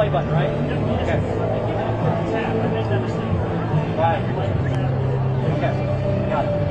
play button, right? Okay. Right. Okay. Got it.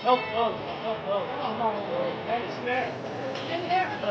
No. That is there. In there.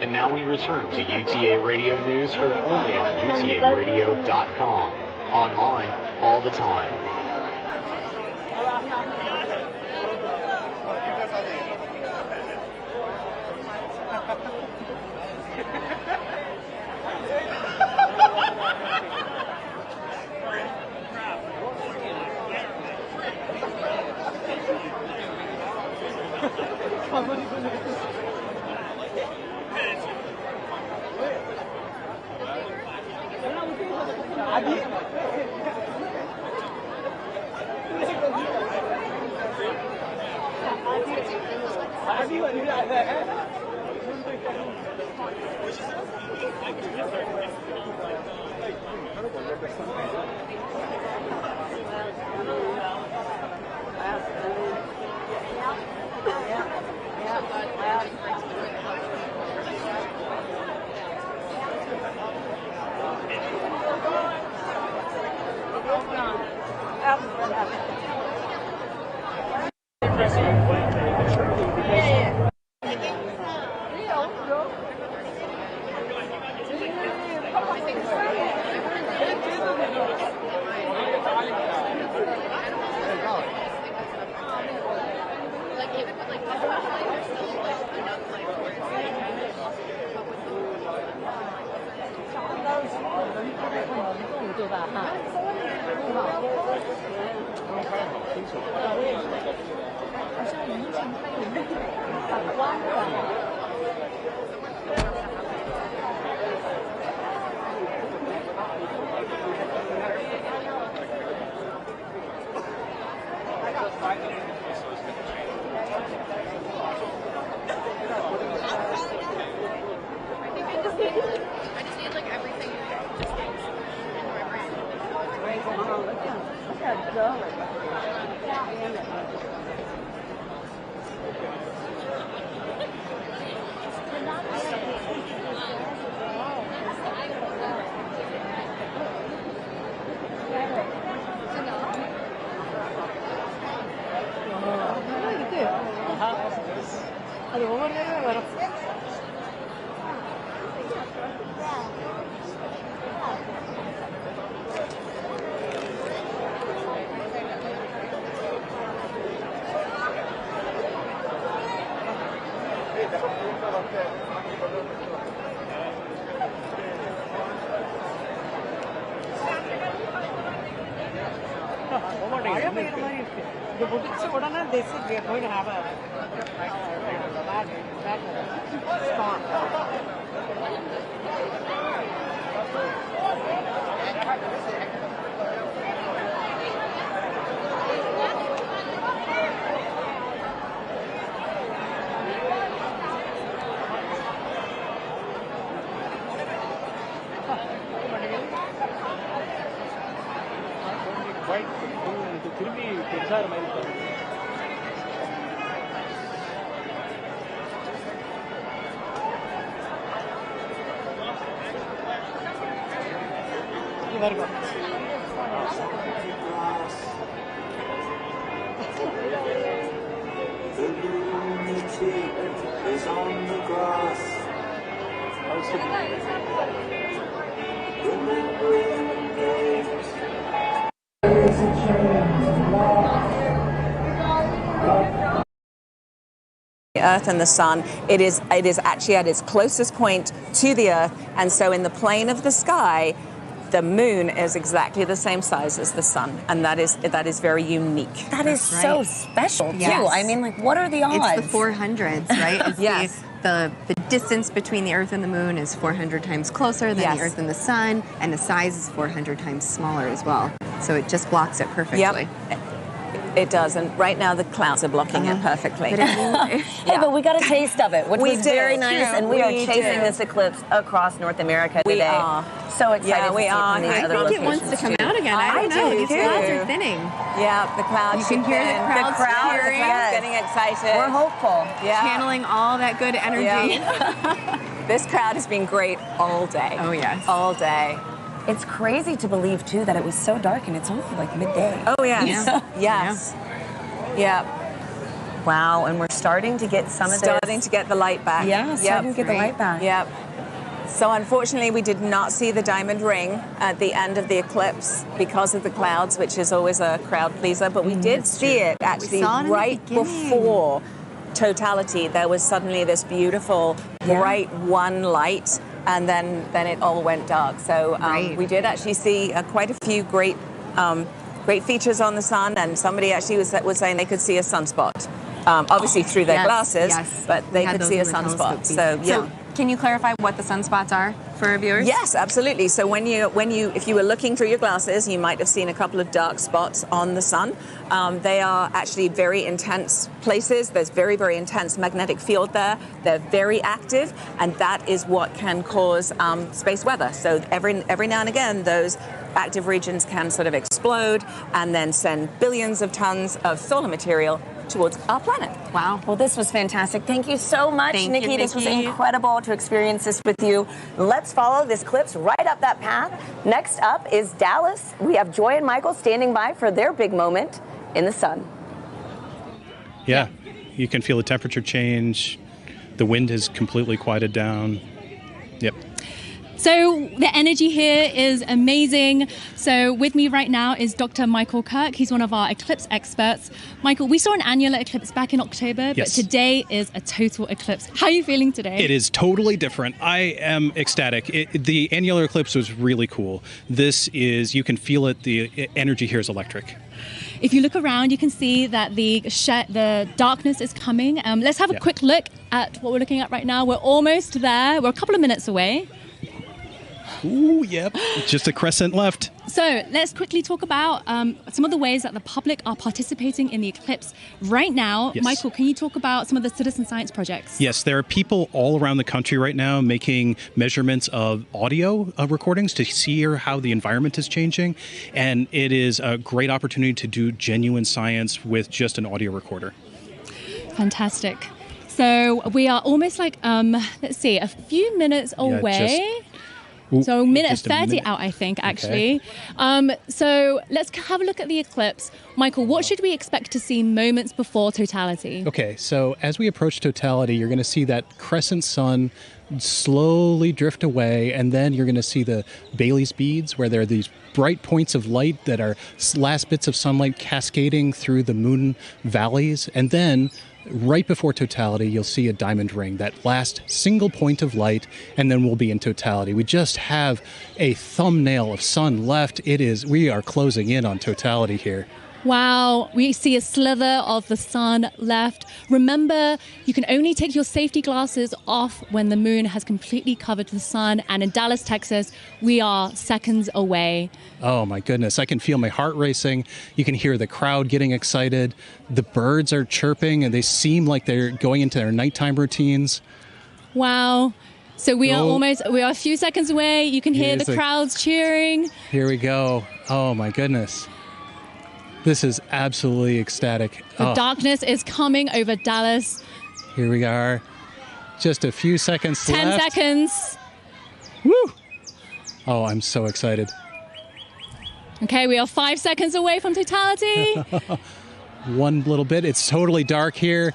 And now we return to UTA Radio News heard only on utaradio.com. Online, all the time. We are going to have a spot. Very good. Is on the grass. The Earth and the Sun, it is actually at its closest point to the Earth, and so in the plane of the sky, the moon is exactly the same size as the sun, and that is very unique. That is so special, too. Yes. I mean, like, what are the odds? It's the 400s, right? It's Yes. The distance between the Earth and the moon is 400 times closer than Yes. the Earth and the sun, and the size is 400 times smaller as well. So it just blocks it perfectly. Yep. It does, and right now the clouds are blocking it perfectly. Hey, but we got a taste of it, which We was did. very nice, True. and we are We chasing do. this eclipse across North America We today. are. So excited Yeah, to we see it are. from these I other I think it locations wants to come too. out again. I don't know. do These too. clouds are thinning. Yeah, the clouds. You can hear the crowds cheering. yes. getting excited. We're hopeful. Yeah. Channeling all that good energy. Yeah. This crowd has been great all day. Oh, yes. All day. It's crazy to believe too that it was so dark and it's only like midday. Oh, yes. Yeah. Yes. Yeah. Wow, and we're starting to get some of Starting this. to get the light back. Yeah, starting to get the light back. Yep. So unfortunately, we did not see the diamond ring at the end of the eclipse because of the clouds, which is always a crowd pleaser. But we did see it actually saw it in the right beginning. before totality. There was suddenly this beautiful, bright one light, and then it all went dark. So Right. we did actually see quite a few great features on the sun, and somebody actually was saying they could see a sunspot. Obviously through their Yes, glasses, yes. but We they had could those see a in the sunspot. telescope So view. yeah. Can you clarify what the sunspots are for our viewers? Yes, absolutely. So if you were looking through your glasses, you might have seen a couple of dark spots on the sun. They are actually very intense places. There's very, very intense magnetic field there. They're very active, and that is what can cause space weather. So every now and again, those active regions can sort of explode and then send billions of tons of solar material towards our planet. Wow. Well, this was fantastic. Thank you so much, Thank you, Nikki. This was Nikki. incredible to experience this with you. Let's follow this eclipse right up that path. Next up is Dallas. We have Joy and Michael standing by for their big moment in the sun. Yeah, you can feel the temperature change. The wind has completely quieted down. Yep. So the energy here is amazing. So with me right now is Dr. Michael Kirk. He's one of our eclipse experts. Michael, we saw an annular eclipse back in October, Yes. but today is a total eclipse. How are you feeling today? It is totally different. I am ecstatic. The annular eclipse was really cool. This is, you can feel it, the energy here is electric. If you look around, you can see that the darkness is coming. Let's have a Yeah. quick look at what we're looking at right now. We're almost there. We're a couple of minutes away. Ooh, yep. Just a crescent left. So let's quickly talk about some of the ways that the public are participating in the eclipse right now. Yes. Michael, can you talk about some of the citizen science projects? Yes, there are people all around the country right now making measurements of audio recordings to see how the environment is changing. And it is a great opportunity to do genuine science with just an audio recorder. Fantastic. So we are almost like, let's see, a few minutes away. Ooh, So minute just a 30 minute. out, I think, actually. So let's have a look at the eclipse. Michael, what should we expect to see moments before totality? Okay, so as we approach totality, you're going to see that crescent sun slowly drift away, and then you're going to see the Bailey's beads, where there are these bright points of light that are last bits of sunlight cascading through the moon valleys, and then right before totality, you'll see a diamond ring, that last single point of light, and then we'll be in totality. We just have a thumbnail of sun left. We are closing in on totality here. Wow, we see a slither of the sun left. Remember, you can only take your safety glasses off when the moon has completely covered the sun. And in Dallas, Texas, we are seconds away. Oh my goodness, I can feel my heart racing. You can hear the crowd getting excited. The birds are chirping and they seem like they're going into their nighttime routines. Wow. So we are Oh. a few seconds away. You can hear Here's the the- crowds cheering. Here we go. Oh my goodness. This is absolutely ecstatic. The Oh, darkness is coming over Dallas. here we are. Just a few seconds 10 left. seconds. Woo! Oh, I'm so excited. Okay, we are 5 seconds away from totality. One little bit. It's totally dark here.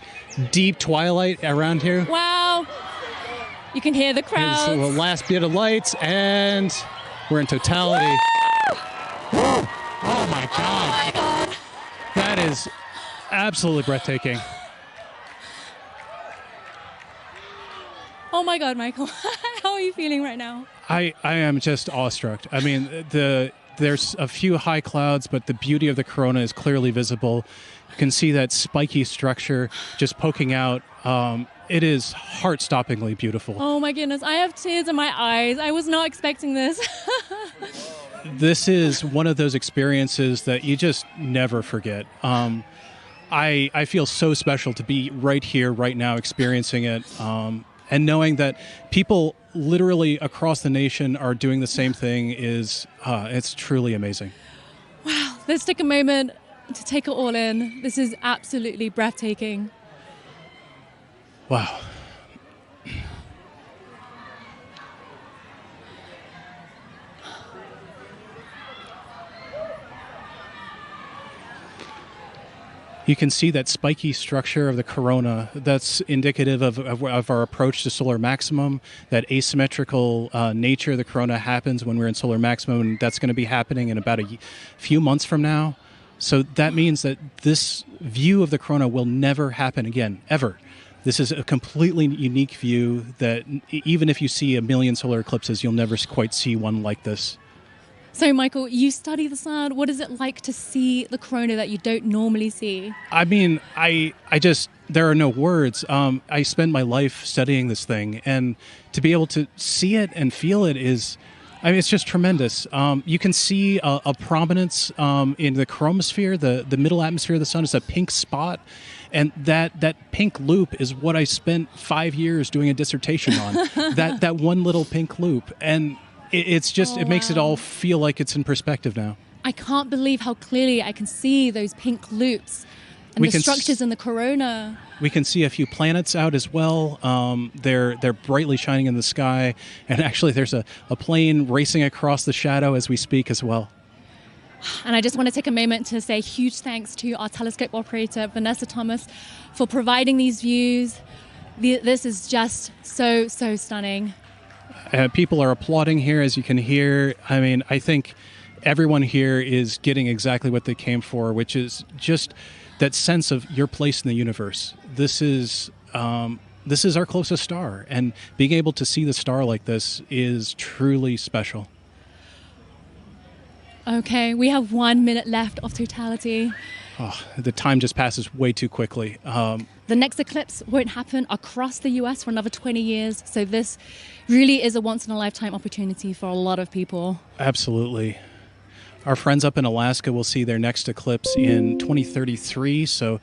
Deep twilight around here. Wow. You can hear the Here's crowds. the last bit of lights, and we're in totality. Oh my God. That is absolutely breathtaking. Oh my God, Michael. How are you feeling right now? I am just awestruck. I mean, there's a few high clouds, but the beauty of the corona is clearly visible. You can see that spiky structure just poking out. It is heart-stoppingly beautiful. Oh my goodness, I have tears in my eyes. I was not expecting this. This is one of those experiences that you just never forget. I feel so special to be right here, right now, experiencing it, and knowing that people literally across the nation are doing the same thing is, it's truly amazing. Wow, let's take a moment to take it all in. This is absolutely breathtaking. Wow. You can see that spiky structure of the corona. That's indicative of our approach to solar maximum. That asymmetrical nature of the corona happens when we're in solar maximum, and that's going to be happening in about a few months from now. So that means that this view of the corona will never happen again, ever. This is a completely unique view that even if you see a million solar eclipses, you'll never quite see one like this. So, Michael, you study the sun. What is it like to see the corona that you don't normally see? I mean, I just, there are no words. I spend my life studying this thing, and to be able to see it and feel it is, I mean, it's just tremendous. You can see a prominence in the chromosphere, the middle atmosphere of the sun is a pink spot. And that pink loop is what I spent 5 years doing a dissertation on. that one little pink loop. And it's just, it makes it all feel like it's in perspective now. I can't believe how clearly I can see those pink loops and the structures in the corona. We can see a few planets out as well. They're brightly shining in the sky. And actually there's a plane racing across the shadow as we speak as well. And I just want to take a moment to say huge thanks to our telescope operator, Vanessa Thomas, for providing these views. This is just so stunning. People are applauding here, as you can hear. I mean, I think everyone here is getting exactly what they came for, which is just that sense of your place in the universe. This is our closest star, and being able to see the star like this is truly special. Okay, we have 1 minute left of totality. Oh, the time just passes way too quickly. The next eclipse won't happen across the US for another 20 years. So this really is a once-in-a-lifetime opportunity for a lot of people. Absolutely. Our friends up in Alaska will see their next eclipse in 2033. So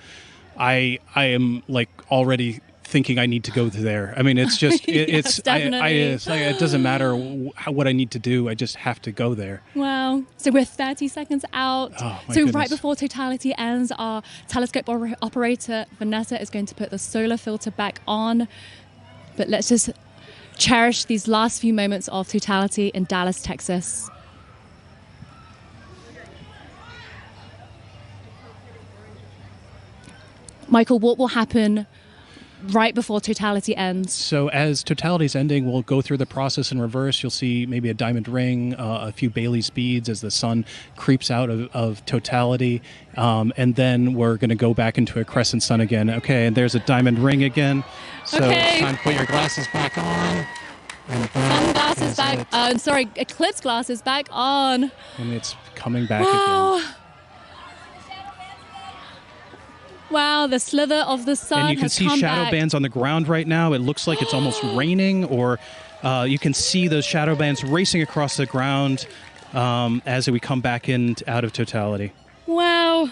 I am like already thinking I need to go there. I mean, it's just, Yes, it doesn't matter what I need to do. I just have to go there. Wow. So we're 30 seconds out. Oh, my so goodness. Right before totality ends, our telescope operator, Vanessa, is going to put the solar filter back on. But let's just cherish these last few moments of totality in Dallas, Texas. Michael, what will happen right before totality ends? So as totality is ending, we'll go through the process in reverse. You'll see maybe a diamond ring, a few Bailey's beads as the sun creeps out of totality. And then we're going to go back into a crescent sun again. Okay, and there's a diamond ring again. So Okay. it's time to put your glasses back on. And Sunglasses back, eclipse glasses back on. And it's coming back Wow. again. Wow, the slither of the sun And you can has see come shadow back. bands on the ground right now. It looks like it's almost raining, or you can see those shadow bands racing across the ground as we come back in out of totality. Wow.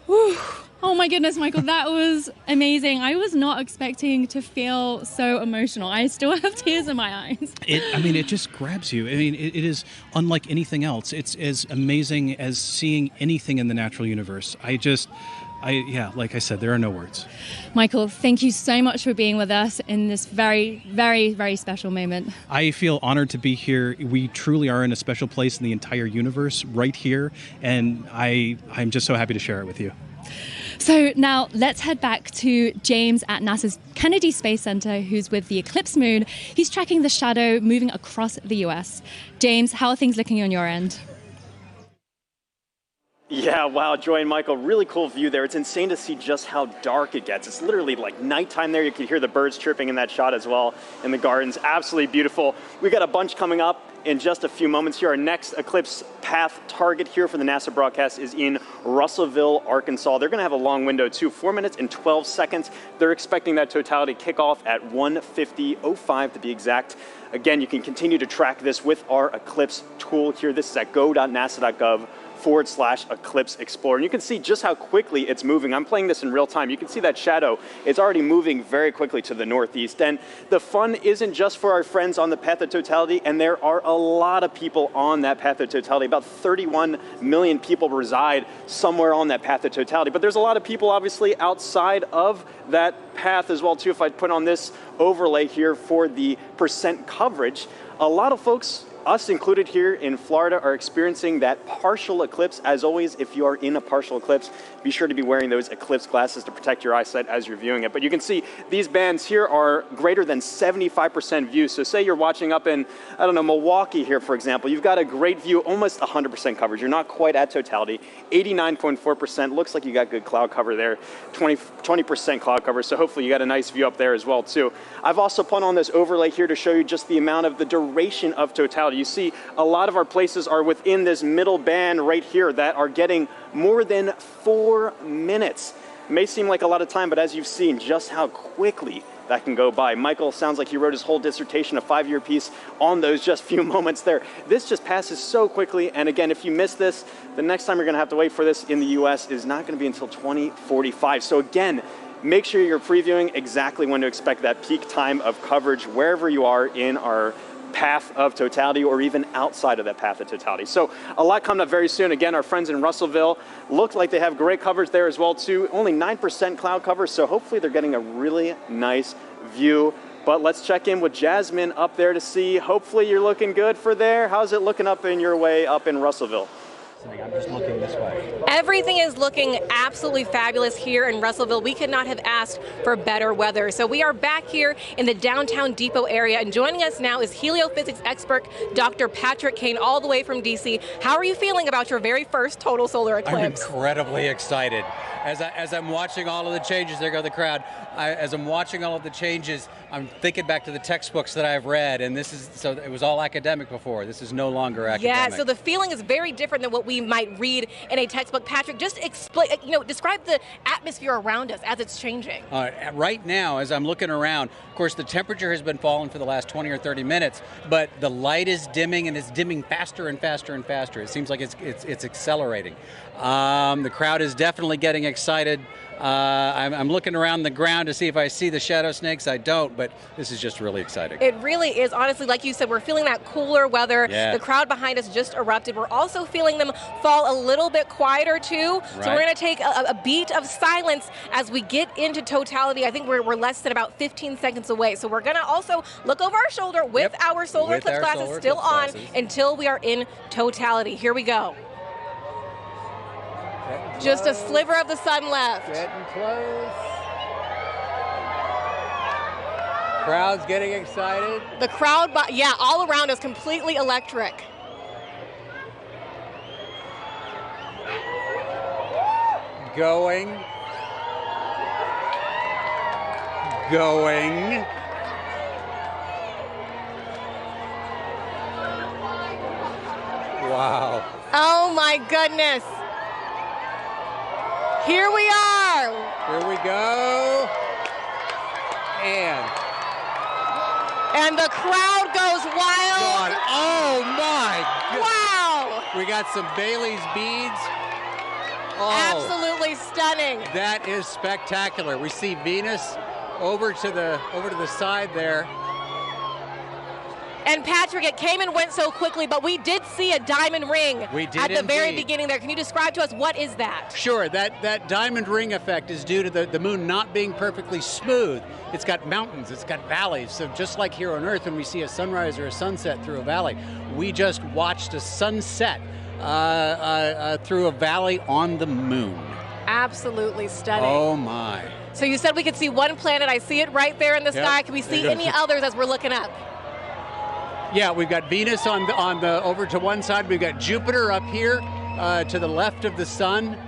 Whew. Oh my goodness, Michael, that was amazing. I was not expecting to feel so emotional. I still have tears in my eyes. It just grabs you. I mean, it is unlike anything else. It's as amazing as seeing anything in the natural universe. Like I said, there are no words. Michael, thank you so much for being with us in this very, very, very special moment. I feel honored to be here. We truly are in a special place in the entire universe right here, and I'm just so happy to share it with you. So now let's head back to James at NASA's Kennedy Space Center, who's with the eclipse moon. He's tracking the shadow moving across the US. James, how are things looking on your end? Yeah, wow, Joy and Michael, really cool view there. It's insane to see just how dark it gets. It's literally like nighttime there. You can hear the birds chirping in that shot as well, in the gardens. Absolutely beautiful. We've got a bunch coming up in just a few moments here. Our next eclipse path target here for the NASA broadcast is in Russellville, Arkansas. They're going to have a long window too, 4 minutes and 12 seconds. They're expecting that totality kickoff at 1:50:05 to be exact. Again, you can continue to track this with our eclipse tool here. This is at go.nasa.gov/eclipse explorer. And you can see just how quickly it's moving. I'm playing this in real time. You can see that shadow. It's already moving very quickly to the northeast. And the fun isn't just for our friends on the path of totality, and there are a lot of people on that path of totality. About 31 million people reside somewhere on that path of totality. But there's a lot of people obviously outside of that path as well too. If I put on this overlay here for the percent coverage, a lot of folks, us included here in Florida, are experiencing that partial eclipse. As always, if you are in a partial eclipse, be sure to be wearing those eclipse glasses to protect your eyesight as you're viewing it. But you can see these bands here are greater than 75% view. So say you're watching up in, I don't know, Milwaukee here, for example. You've got a great view, almost 100% coverage. You're not quite at totality. 89.4%. Looks like you got good cloud cover there. 20% cloud cover. So hopefully you got a nice view up there as well, too. I've also put on this overlay here to show you just the amount of the duration of totality. You see a lot of our places are within this middle band right here that are getting more than 4 minutes. It may seem like a lot of time, but as you've seen just how quickly that can go by. Michael sounds like he wrote his whole dissertation, a 5-year piece, on those just few moments there. This just passes so quickly, and again, if you miss this, the next time you're gonna have to wait for this in the US is not gonna be until 2045. So again, make sure you're previewing exactly when to expect that peak time of coverage wherever you are in our path of totality or even outside of that path of totality. So a lot coming up very soon. Again, our friends in Russellville look like they have great coverage there as well too. Only 9% cloud cover, so hopefully they're getting a really nice view. But let's check in with Jasmine up there to see. Hopefully you're looking good for there. How's it looking up in your way up in Russellville? I'm just looking this way. Everything is looking absolutely fabulous here in Russellville. We could not have asked for better weather. So we are back here in the downtown depot area, and joining us now is heliophysics expert Dr. Patrick Kane, all the way from DC. How are you feeling about your very first total solar eclipse? I'm incredibly excited. As I'm watching all of the changes, there go the crowd. As I'm watching all of the changes, I'm thinking back to the textbooks that I've read, and this is, so it was all academic before. This is no longer academic. Yeah, so the feeling is very different than what we might read in a textbook. Patrick, just explain, describe the atmosphere around us as it's changing. Right now, as I'm looking around, of course, the temperature has been falling for the last 20 or 30 minutes, but the light is dimming, and it's dimming faster and faster and faster. It seems like it's accelerating. The crowd is definitely getting excited. I'm looking around the ground to see if I see the shadow snakes. I don't, but this is just really exciting. It really is. Honestly, like you said, we're feeling that cooler weather. Yeah. The crowd behind us just erupted. We're also feeling them fall a little bit quieter too. Right. So we're going to take a beat of silence as we get into totality. I think we're less than about 15 seconds away. So we're going to also look over our shoulder with our solar eclipse glasses still on until we are in totality. Here we go. Just a sliver of the sun left. Getting close. Crowd's getting excited. The crowd, yeah, all around us, completely electric. Going. Wow. Oh my goodness. Here we are. Here we go. And the crowd goes wild. God. Oh my God. Wow. We got some Bailey's beads. Oh, absolutely stunning. That is spectacular. We see Venus over to the side there. And Patrick, it came and went so quickly, but we did see a diamond ring at the very beginning there. Can you describe to us what is that? Sure, that diamond ring effect is due to the moon not being perfectly smooth. It's got mountains, it's got valleys. So just like here on Earth when we see a sunrise or a sunset through a valley, we just watched a sunset through a valley on the moon. Absolutely stunning. Oh my. So you said we could see one planet. I see it right there in the sky. Can we see any others as we're looking up? Yeah, we've got Venus on the over to one side. We've got Jupiter up here to the left of the sun.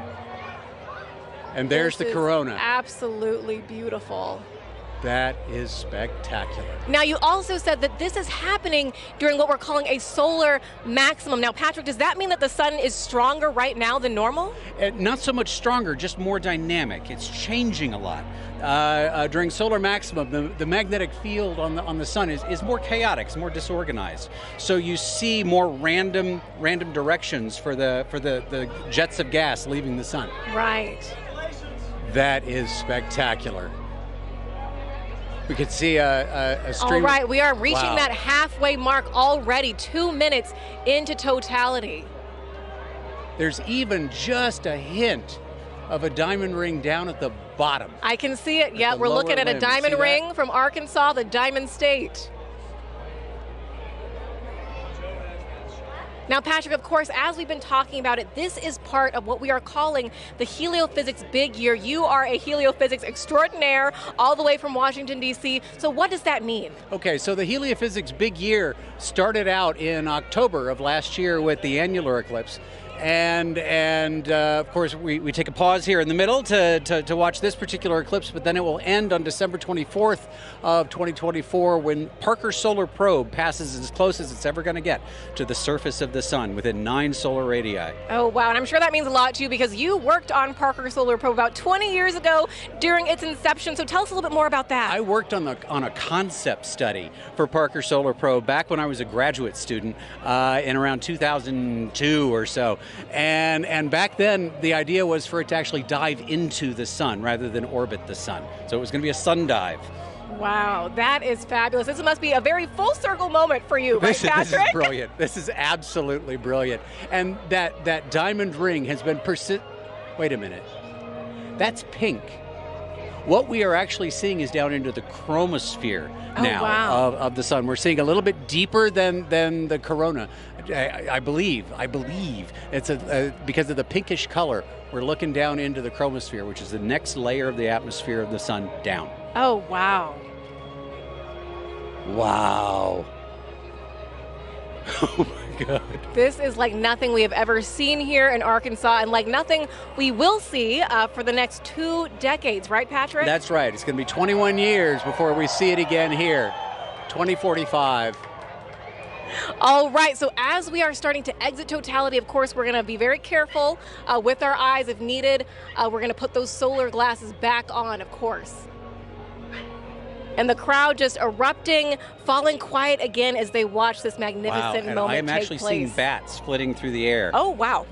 And there's the corona. Absolutely beautiful. That is spectacular. Now, you also said that this is happening during what we're calling a solar maximum. Now, Patrick, does that mean that the sun is stronger right now than normal? Not so much stronger, just more dynamic. It's changing a lot. During solar maximum, the magnetic field on the sun is more chaotic, it's more disorganized. So you see more random directions for the jets of gas leaving the sun. Right. That is spectacular. We could see a stream. All right, we are reaching Wow. that halfway mark already, 2 minutes into totality. There's even just a hint of a diamond ring down at the bottom. I can see it. Yeah, the we're looking lower at a limb. diamond See that? ring from Arkansas, the Diamond State. Now, Patrick, of course, as we've been talking about it, this is part of what we are calling the heliophysics big year. You are a heliophysics extraordinaire all the way from Washington, D.C. So what does that mean? Okay, so the heliophysics big year started out in October of last year with the annular eclipse. And of course, we take a pause here in the middle to watch this particular eclipse, but then it will end on December 24th of 2024 when Parker Solar Probe passes as close as it's ever going to get to the surface of the sun within 9 solar radii. Oh, wow. And I'm sure that means a lot to you because you worked on Parker Solar Probe about 20 years ago during its inception. So tell us a little bit more about that. I worked on a concept study for Parker Solar Probe back when I was a graduate student in around 2002 or so. And back then, the idea was for it to actually dive into the sun rather than orbit the sun. So it was going to be a sun dive. Wow, that is fabulous. This must be a very full circle moment for you, right, Patrick? This is brilliant. This is absolutely brilliant. And that diamond ring has been Wait a minute. That's pink. What we are actually seeing is down into the chromosphere now of the sun. We're seeing a little bit deeper than the corona. I believe it's because of the pinkish color. We're looking down into the chromosphere, which is the next layer of the atmosphere of the sun down. Oh, wow. Wow. Oh my God. This is like nothing we have ever seen here in Arkansas and like nothing we will see for the next 2 decades, right, Patrick? That's right. It's going to be 21 years before we see it again here. 2045. All right, so as we are starting to exit totality, of course, we're going to be very careful with our eyes if needed. We're going to put those solar glasses back on, of course. And the crowd just erupting, falling quiet again as they watch this magnificent moment take place. I am actually seeing bats flitting through the air. Oh, wow.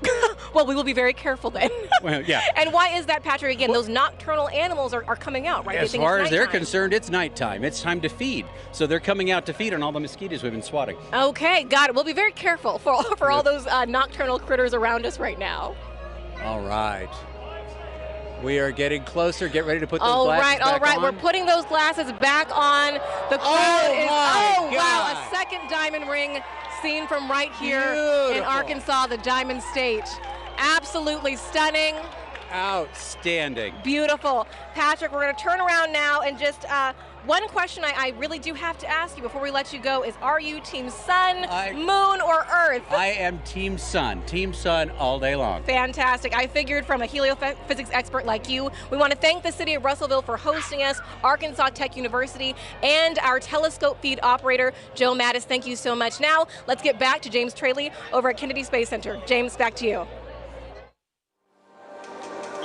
Well, we will be very careful then. Well, yeah. And why is that, Patrick? Again, those nocturnal animals are coming out, right? As far as they're concerned, it's nighttime. It's time to feed. So they're coming out to feed on all the mosquitoes we've been swatting. Okay, got it. We'll be very careful for all those nocturnal critters around us right now. All right. We are getting closer. Get ready to put those glasses back on. All right. We're putting those glasses back on. The crowd is, wow, a second diamond ring seen from right here in Arkansas, the Diamond State. Absolutely stunning. Outstanding. Beautiful. Patrick, we're going to turn around now and just one question I really do have to ask you before we let you go is, are you team sun, moon, or earth? I am team sun. Team sun all day long. Fantastic. I figured from a heliophysics expert like you. We want to thank the city of Russellville for hosting us, Arkansas Tech University, and our telescope feed operator, Joe Mattis. Thank you so much. Now, let's get back to James Traley over at Kennedy Space Center. James, back to you.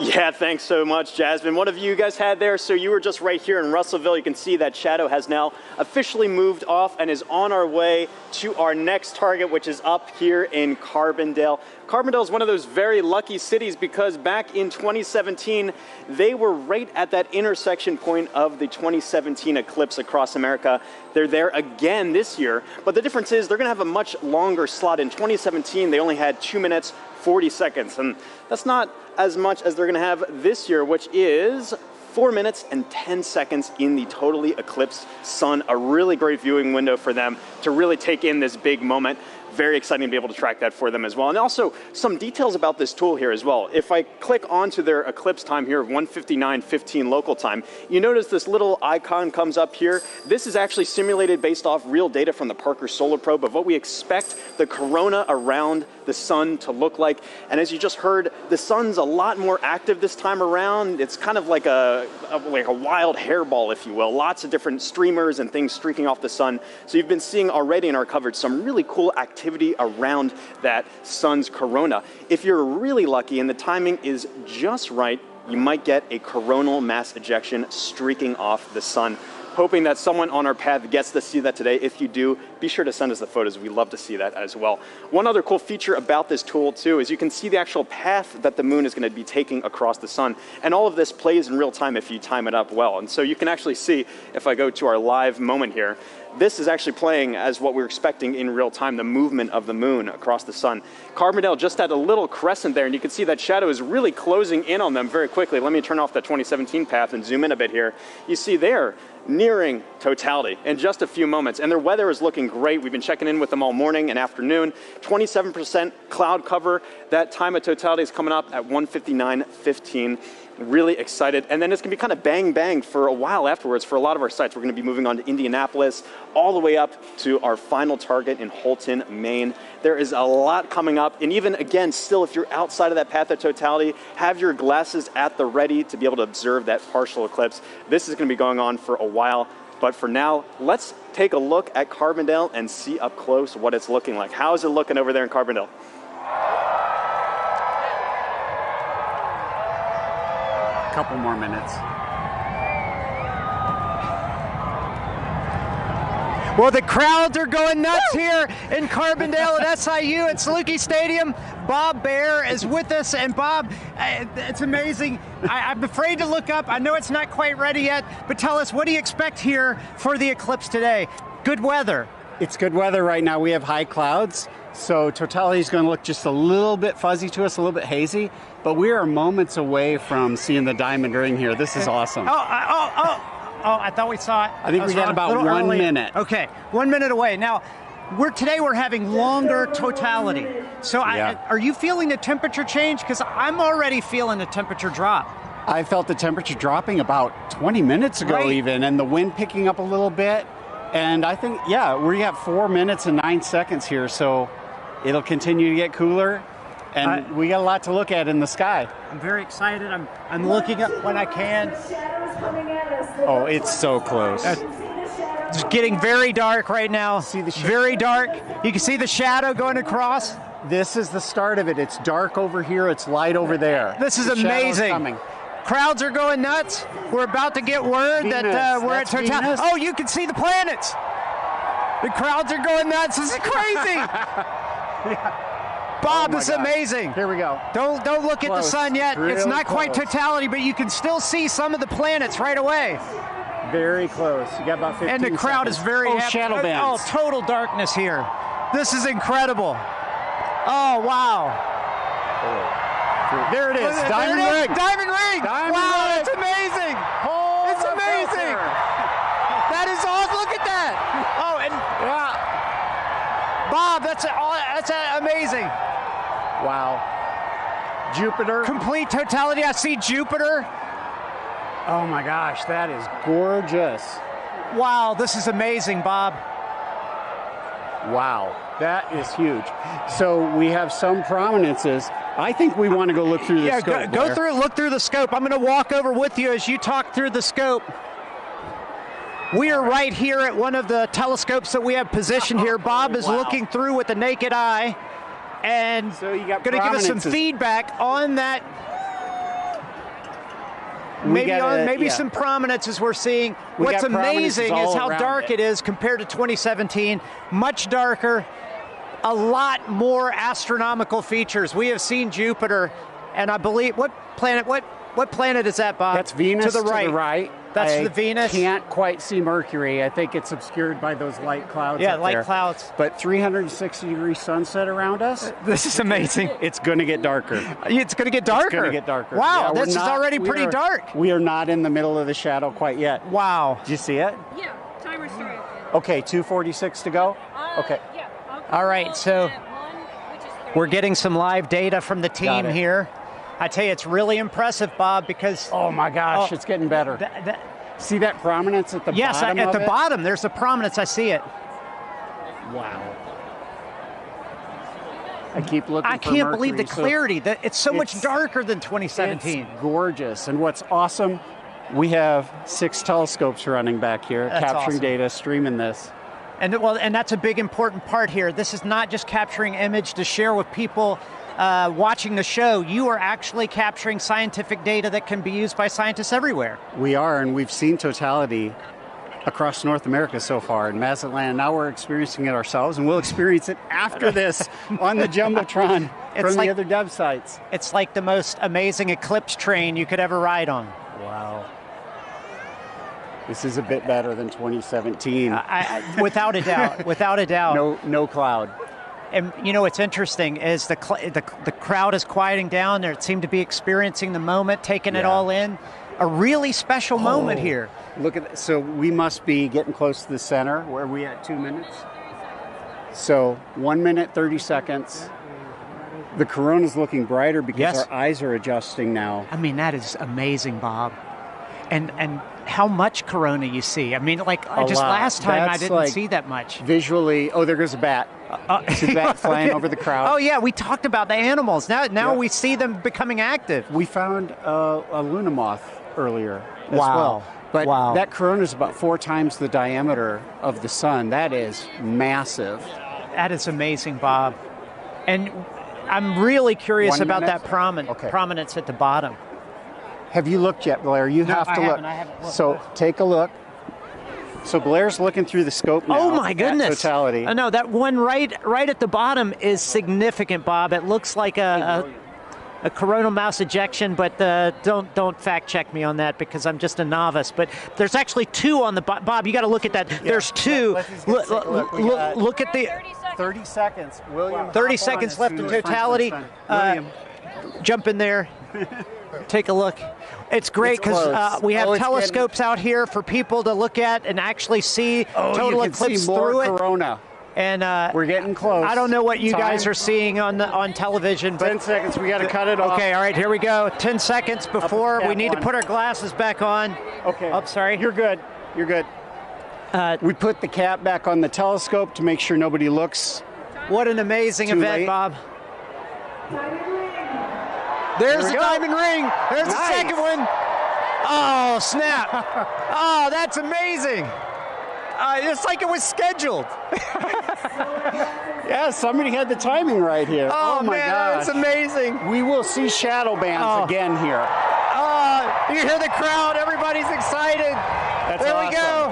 Yeah, thanks so much, Jasmine. What have you guys had there? So you were just right here in Russellville. You can see that shadow has now officially moved off and is on our way to our next target, which is up here in Carbondale. Carbondale is one of those very lucky cities because back in 2017, they were right at that intersection point of the 2017 eclipse across America. They're there again this year, but the difference is they're going to have a much longer slot. In 2017, they only had 2 minutes, 40 seconds, and that's not as much as they're going to have this year, which is 4 minutes and 10 seconds in the totally eclipsed sun. A really great viewing window for them to really take in this big moment. Very exciting to be able to track that for them as well. And also some details about this tool here as well. If I click onto their eclipse time here of 1:59:15 local time, you notice this little icon comes up here. This is actually simulated based off real data from the Parker Solar Probe of what we expect the corona around the sun to look like. And as you just heard, the sun's a lot more active this time around. It's kind of like like a wild hairball, if you will. Lots of different streamers and things streaking off the sun. So you've been seeing already in our coverage some really cool activity around that sun's corona. If you're really lucky and the timing is just right, you might get a coronal mass ejection streaking off the sun. Hoping that someone on our path gets to see that today. If you do, be sure to send us the photos. We'd love to see that as well. One other cool feature about this tool too is you can see the actual path that the moon is going to be taking across the sun. And all of this plays in real time if you time it up well. And so you can actually see, if I go to our live moment here, this is actually playing as what we're expecting in real time, the movement of the moon across the sun. Carbondale just had a little crescent there, and you can see that shadow is really closing in on them very quickly. Let me turn off that 2017 path and zoom in a bit here. You see there, nearing totality in just a few moments. And their weather is looking great. We've been checking in with them all morning and afternoon. 27% cloud cover. That time of totality is coming up at 1:59:15. Really excited. And then it's going to be kind of bang bang for a while afterwards for a lot of our sites. We're going to be moving on to Indianapolis, all the way up to our final target in Houlton, Maine. There is a lot coming up. And even again, still, if you're outside of that path of totality, have your glasses at the ready to be able to observe that partial eclipse. This is going to be going on for a while. But for now, let's take a look at Carbondale and see up close what it's looking like. How is it looking over there in Carbondale? Couple more minutes. Well, the crowds are going nuts here in Carbondale at SIU at Saluki Stadium. Bob Baer is with us, and Bob, it's amazing. I'm afraid to look up. I know it's not quite ready yet, but tell us, what do you expect here for the eclipse today? Good weather. It's good weather right now. We have high clouds, so totality is going to look just a little bit fuzzy to us, a little bit hazy, but we are moments away from seeing the diamond ring here. This is awesome. Oh, I thought we saw it. I think we got about 1 minute. Okay, 1 minute away. Now, today we're having longer totality. So are you feeling the temperature change? Because I'm already feeling the temperature drop. I felt the temperature dropping about 20 minutes ago even, and the wind picking up a little bit. And I think, we have 4 minutes and 9 seconds here, so it'll continue to get cooler. And we got a lot to look at in the sky. I'm very excited. I'm looking up when I can. Oh, it's so close. It's getting very dark right now. See the very dark. You can see the shadow going across. This is the start of it. It's dark over here. It's light over there. This is amazing. Crowds are going nuts. We're about to get word that we're at totality. Oh, you can see the planets. The crowds are going nuts. This is crazy. Bob, this is amazing. Here we go. Don't look at the sun yet. It's not quite totality, but you can still see some of the planets right away. Very close. You got about 15 And the crowd is very happy. Shadow bands. Oh, total darkness here. This is incredible. Oh, wow. There it is. Diamond ring. Diamond ring. Wow, that's amazing. It's amazing. That is awesome. Look at that. Oh, and Bob, that's amazing. Wow. Jupiter. Complete totality. I see Jupiter. Oh my gosh, that is gorgeous. Wow, this is amazing, Bob. Wow, that is huge. So we have some prominences. I think we want to go look through the scope. Go through, look through the scope. I'm going to walk over with you as you talk through the scope. We are right here at one of the telescopes that we have positioned here. Bob is looking through with the naked eye and so you got going to give us some feedback on that. Maybe some prominences we're seeing. What's amazing is how dark it is compared to 2017. Much darker, a lot more astronomical features. We have seen Jupiter, and I believe what planet is that, Bob? That's Venus to the right. That's the Venus. I can't quite see Mercury. I think it's obscured by those light clouds. Yeah, light clouds. But 360-degree sunset around us. This is amazing. It's going to get darker. It's going to get darker. It's going to get darker. Wow, this is already pretty dark. We are not in the middle of the shadow quite yet. Wow. Did you see it? Yeah, timer started. Okay, 2:46 to go. Okay. Yeah. All right, so we're getting some live data from the team here. I tell you, it's really impressive, Bob, because... Oh, my gosh, it's getting better. See that prominence at the bottom? Yes, at the bottom, there's a prominence. I see it. Wow. I keep looking I can't believe the clarity. It's so much darker than 2017. It's gorgeous. And what's awesome, We have 6 telescopes running back here, That's capturing awesome. data, streaming this. And that's a big important part here. This is not just capturing image to share with people watching the show. You are actually capturing scientific data that can be used by scientists everywhere. We are, and we've seen totality across North America so far in Mazatlan. Now we're experiencing it ourselves, and we'll experience it after this on the Jumbotron from the other dev sites. It's like the most amazing eclipse train you could ever ride on. Wow. This is a bit better than 2017. Without a doubt, without a doubt. No cloud. And you know what's interesting is the crowd is quieting down. They seem to be experiencing the moment, taking it all in. A really special moment here. Look at that. So we must be getting close to the center. Where are we at? 2 minutes? So 1 minute, 30 seconds. The corona's looking brighter because our eyes are adjusting now. I mean, that is amazing, Bob. And how much corona you see. I mean, like, just lot. last time That's I didn't like see that much. Visually, oh, there goes a bat. See a bat flying over the crowd. Oh, yeah, we talked about the animals. Now we see them becoming active. We found a Luna moth earlier as Wow. well. But Wow. that corona is about 4 times the diameter of the sun. That is massive. That is amazing, Bob. And I'm really curious 1 about minute? that prominence at the bottom. Have you looked yet, Blair? You No, have to I look. haven't looked. So take a look. So Blair's looking through the scope now. Oh my goodness! At totality. No, that one right at the bottom is significant, Bob. It looks like a coronal mass ejection, but don't fact check me on that because I'm just a novice. But there's actually 2 on the Bob. You got to look at that. Yeah. There's 2. Look at the 30 seconds. William. 30 seconds left in totality. William. Jump in there. Take a look. It's great because we have telescopes out here for people to look at and actually see total you can eclipse see more through it. corona. And we're getting close. I don't know what you guys are seeing on television. But 10 seconds. We got to cut it off. Okay, all right, here we go. 10 seconds before we need to put our glasses back on. Okay. Oh, sorry. You're good. You're good. We put the cap back on the telescope to make sure nobody looks. What an amazing Too event, late. Bob. There's we the go. diamond ring. There's the Nice. second one. Oh, snap. Oh, that's amazing. It's like it was scheduled. Yeah, somebody had the timing right here. Oh, my man, gosh. that's amazing. We will see shadow bands again here. You hear the crowd. Everybody's excited. There we go.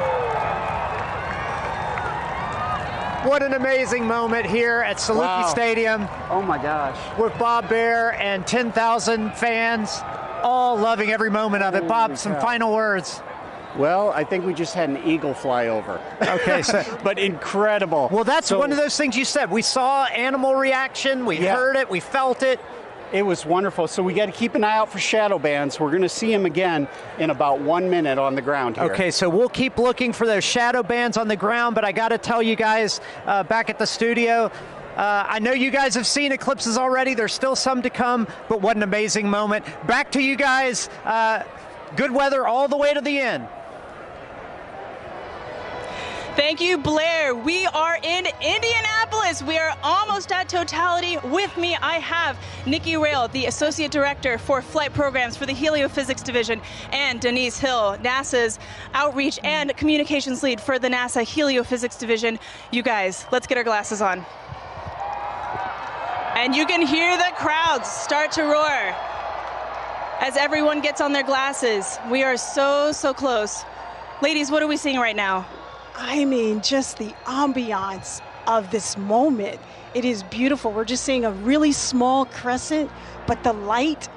What an amazing moment here at Saluki Stadium. Oh my gosh. With Bob Bear and 10,000 fans, all loving every moment of it. Bob, some final words. Well, I think we just had an eagle fly over. Okay, so but incredible. Well, that's one of those things you said. We saw animal reaction, we heard it, we felt it. It was wonderful. So we got to keep an eye out for shadow bands. We're going to see them again in about 1 minute on the ground here. Okay, so we'll keep looking for those shadow bands on the ground, but I got to tell you guys back at the studio, I know you guys have seen eclipses already. There's still some to come, but what an amazing moment. Back to you guys. Good weather all the way to the end. Thank you, Blair. We are in Indianapolis. We are almost at totality. With me, I have Nikki Rail, the Associate Director for Flight Programs for the Heliophysics Division, and Denise Hill, NASA's Outreach and Communications Lead for the NASA Heliophysics Division. You guys, let's get our glasses on. And you can hear the crowds start to roar as everyone gets on their glasses. We are so, so close. Ladies, what are we seeing right now? I mean, just the ambiance of this moment. It is beautiful. We're just seeing a really small crescent, but the light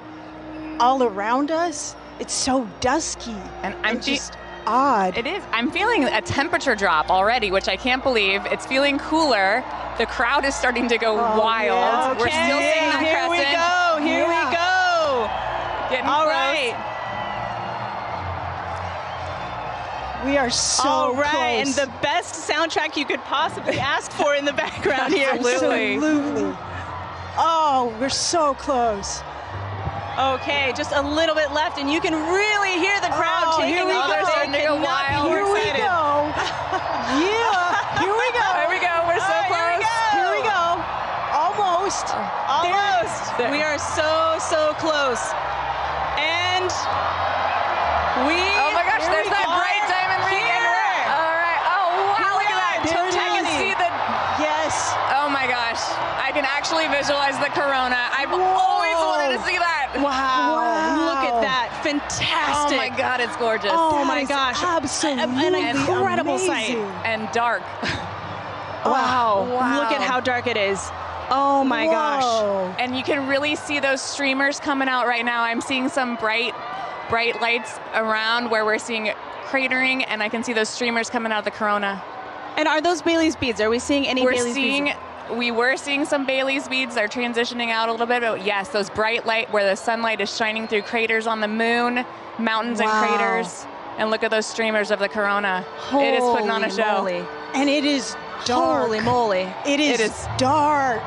all around us, it's so dusky and just odd. It is. I'm feeling a temperature drop already, which I can't believe. It's feeling cooler. The crowd is starting to go wild. Yeah. We're still seeing them Here we crescent. go. Here we go. Getting All close. right. We are so All right, close. and the best soundtrack you could possibly ask for in the background here. Absolutely. Oh, we're so close. Okay, just a little bit left, and you can really hear the crowd taking here we off. go. They starting to go could not be wild. more Here we excited. go. Yeah, here we go. There we go. We're so All right, close. Here we go. Almost. Almost. There. We are so, so close. And Oh my gosh, there's that bright diamond ring. All right. Oh, wow, look at that. I can see the... Yes. Oh my gosh. I can actually visualize the corona. I've always wanted to see that. Wow. Look at that. Fantastic. Oh my God, it's gorgeous. Oh my gosh. Absolutely An incredible sight. And dark. Wow. Look at how dark it is. Oh my gosh. And you can really see those streamers coming out right now. I'm seeing some bright lights around where we're seeing cratering, and I can see those streamers coming out of the corona. And are those Bailey's beads? Are we seeing any Bailey's beads? We were seeing some Bailey's beads. They're transitioning out a little bit, but yes, those bright light where the sunlight is shining through craters on the moon, mountains and craters. And look at those streamers of the corona. It is putting on a show. Moly. And it is dark. Holy moly. It is dark.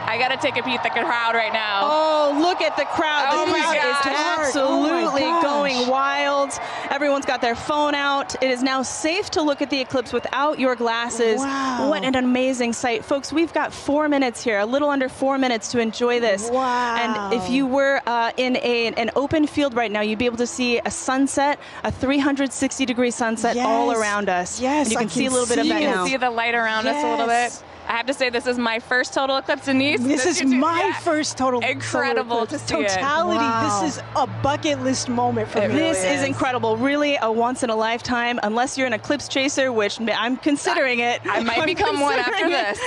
I gotta take a peek at the crowd right now. Oh, look at the crowd. Oh The my crowd is gosh. absolutely Oh my gosh. going wild. Everyone's got their phone out. It is now safe to look at the eclipse without your glasses. Wow. What an amazing sight. Folks, we've got 4 minutes here, a little under 4 minutes to enjoy this. Wow. And if you were in an open field right now, you'd be able to see a sunset, a 360-degree sunset all around us. Yes, and you can I see a little bit of that You now. can see the light around us a little bit. I have to say, this is my first total eclipse, Denise. This is my first total Incredible total to see it. totality. Wow. This is a bucket list moment for me. This is incredible. Really a once in a lifetime, unless you're an eclipse chaser, which I'm considering it. I might become one after this.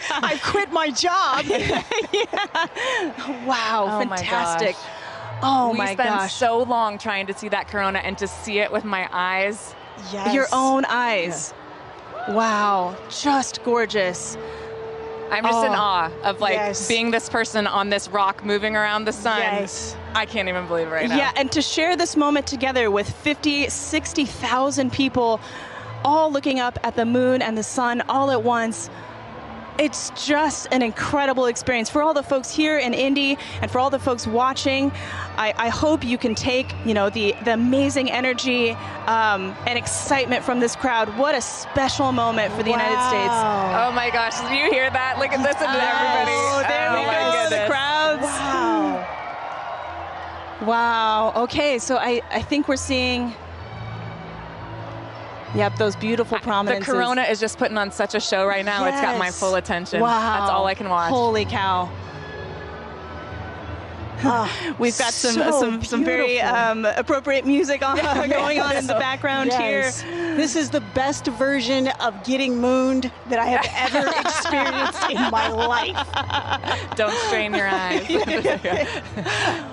I quit my job. Wow, Oh my fantastic. gosh. Oh We my spent gosh. so long trying to see that corona, and to see it with my eyes. Yes. Your own eyes. Wow, just gorgeous. I'm just in awe of yes. being this person on this rock moving around the sun. Yes. I can't even believe it right now. Yeah, and to share this moment together with 50, 60,000 people all looking up at the moon and the sun all at once. It's just an incredible experience. For all the folks here in Indy and for all the folks watching, I hope you can take, the amazing energy and excitement from this crowd. What a special moment for the United States. Oh my gosh, did you hear that? Look at this and everybody. Oh, there we my go, the goodness. crowds. Wow. Okay, so I think we're seeing... Yep, those beautiful prominences. The corona is just putting on such a show right now. It's got my Yes. full attention. Wow. That's all I can watch. Holy cow. We've got some very appropriate music on, going on in the background Yes. here. This is the best version of getting mooned that I have ever experienced in my life. Don't strain your eyes.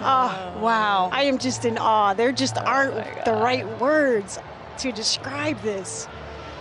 Oh, wow. I am just in awe. There just aren't the right words to describe this.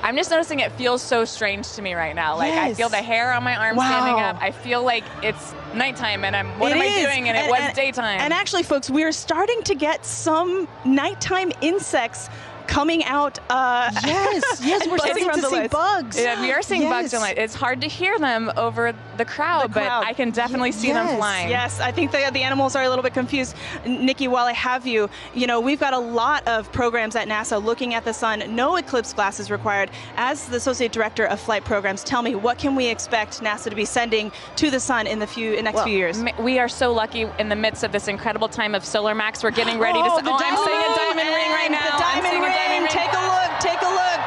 I'm just noticing it feels so strange to me right now. Like I Yes. feel the hair on my arm Wow. standing up. I feel like it's nighttime and what am I doing? And it was daytime. And actually, folks, we're starting to get some nighttime insects coming out. Yes, we're starting from to the see lights. bugs. Yeah, we are seeing bugs in light. It's hard to hear them over the crowd, but I can definitely see them flying. Yes, I think the animals are a little bit confused. Nikki, while I have you, we've got a lot of programs at NASA looking at the sun. No eclipse glasses required. As the Associate Director of Flight Programs, tell me, what can we expect NASA to be sending to the sun in the next few years? We are so lucky in the midst of this incredible time of solar max. We're getting ready to... I'm seeing a diamond ring right now. The diamond ring. Take a look. Take a look.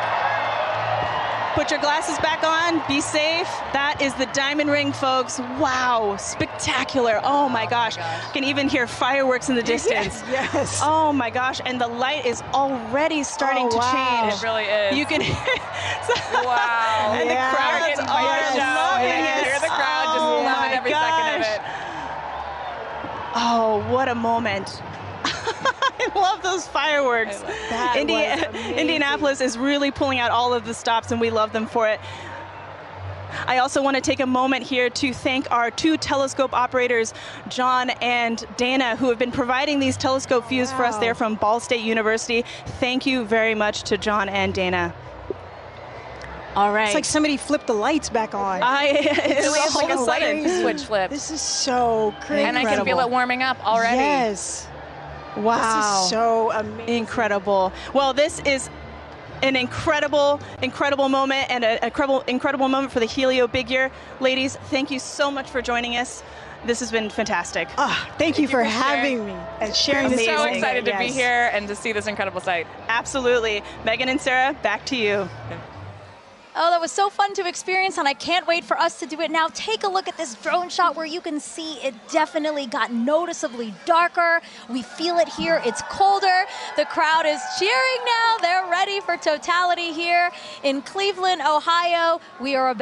Put your glasses back on. Be safe. That is the diamond ring, folks. Wow. Spectacular. Oh, my gosh. You can even hear fireworks in the distance. Yes. Oh, my gosh. And the light is already starting to change. It really is. You can hear... Wow. And the crowds are loving it. Hear the crowd just loving every second of it. Oh, what a moment. I love those fireworks. Indianapolis is really pulling out all of the stops, and we love them for it. I also want to take a moment here to thank our two telescope operators, John and Dana, who have been providing these telescope views for us there from Ball State University. Thank you very much to John and Dana. All right. It's like somebody flipped the lights back on. It's like a light switch flip. This is so crazy. And I can feel it warming up already. Yes. Wow. This is so amazing. Incredible. Well, this is an incredible moment, and an incredible moment for the Helio Big Year. Ladies, thank you so much for joining us. This has been fantastic. Thank you for having me and sharing this. I'm so excited to be here and to see this incredible sight. Absolutely. Megan and Sarah, back to you. Oh, that was so fun to experience, and I can't wait for us to do it now. Take a look at this drone shot where you can see it definitely got noticeably darker. We feel it here. It's colder. The crowd is cheering now. They're ready for totality here in Cleveland, Ohio. We are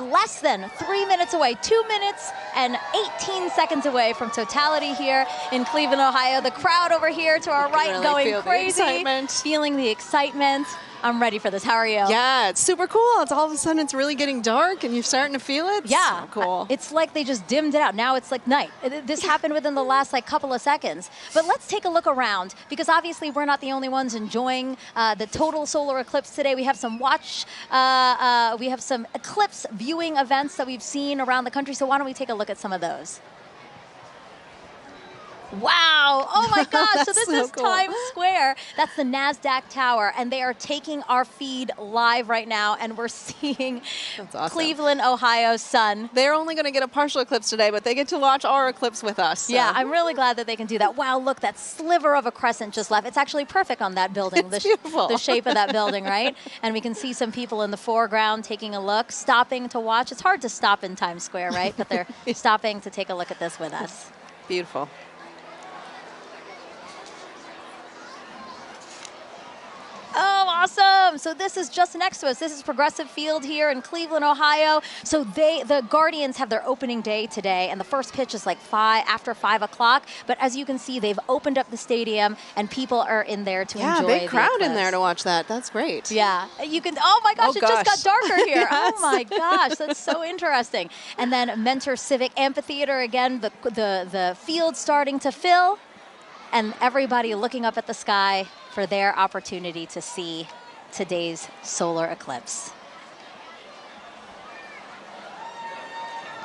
less than 3 minutes away, 2 minutes and 18 seconds away from totality here in Cleveland, Ohio. The crowd over here to our right really going feel the crazy, excitement. feeling the excitement. I'm ready for this. How are you? Yeah, it's super cool. It's all of a sudden it's really getting dark and you're starting to feel it. Yeah, so cool. It's like they just dimmed it out. Now it's like night. This happened within the last couple of seconds. But let's take a look around, because obviously we're not the only ones enjoying the total solar eclipse today. We have some we have some eclipse viewing events that we've seen around the country. So why don't we take a look at some of those? Wow, oh my gosh, so this is cool. Times Square. That's the NASDAQ tower, and they are taking our feed live right now, and we're seeing awesome. Cleveland, Ohio sun. They're only going to get a partial eclipse today, but they get to watch our eclipse with us. So. Yeah, I'm really glad that they can do that. Wow, look, that sliver of a crescent just left. It's actually perfect on that building. It's beautiful. The shape of that building, right? And we can see some people in the foreground taking a look, stopping to watch. It's hard to stop in Times Square, right? But they're stopping to take a look at this with us. Beautiful. Oh, awesome. So this is just next to us. This is Progressive Field here in Cleveland, Ohio. So the Guardians have their opening day today, and the first pitch is like after 5 o'clock. But as you can see, they've opened up the stadium, and people are in there to enjoy big crowd the in there to watch that. That's great. Yeah. You can, oh my gosh, it just got darker here. Yes. Oh my gosh, that's so interesting. And then Mentor Civic Amphitheater, again, the field starting to fill, and everybody looking up at the sky for their opportunity to see today's solar eclipse.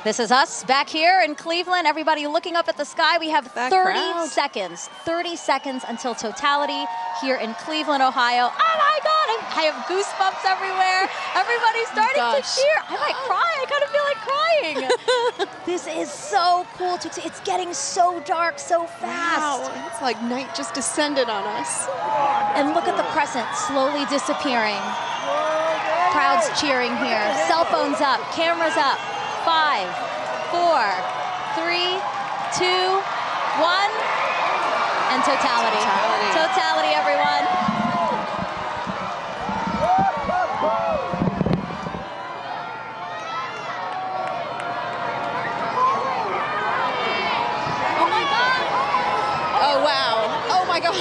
This is us back here in Cleveland. Everybody looking up at the sky. We have 30 seconds until totality here in Cleveland, Ohio. Oh my God, I have goosebumps everywhere. Everybody's starting to cheer. I might cry. I kind of feel like crying. This is so cool to see. It's getting so dark so fast. Wow, it's like night just descended on us. And look at the crescent slowly disappearing. Crowds cheering here. Cell phones up, cameras up. 5, 4, 3, 2, 1, and totality. Totality, everyone. Oh my God. Oh wow. Oh my God.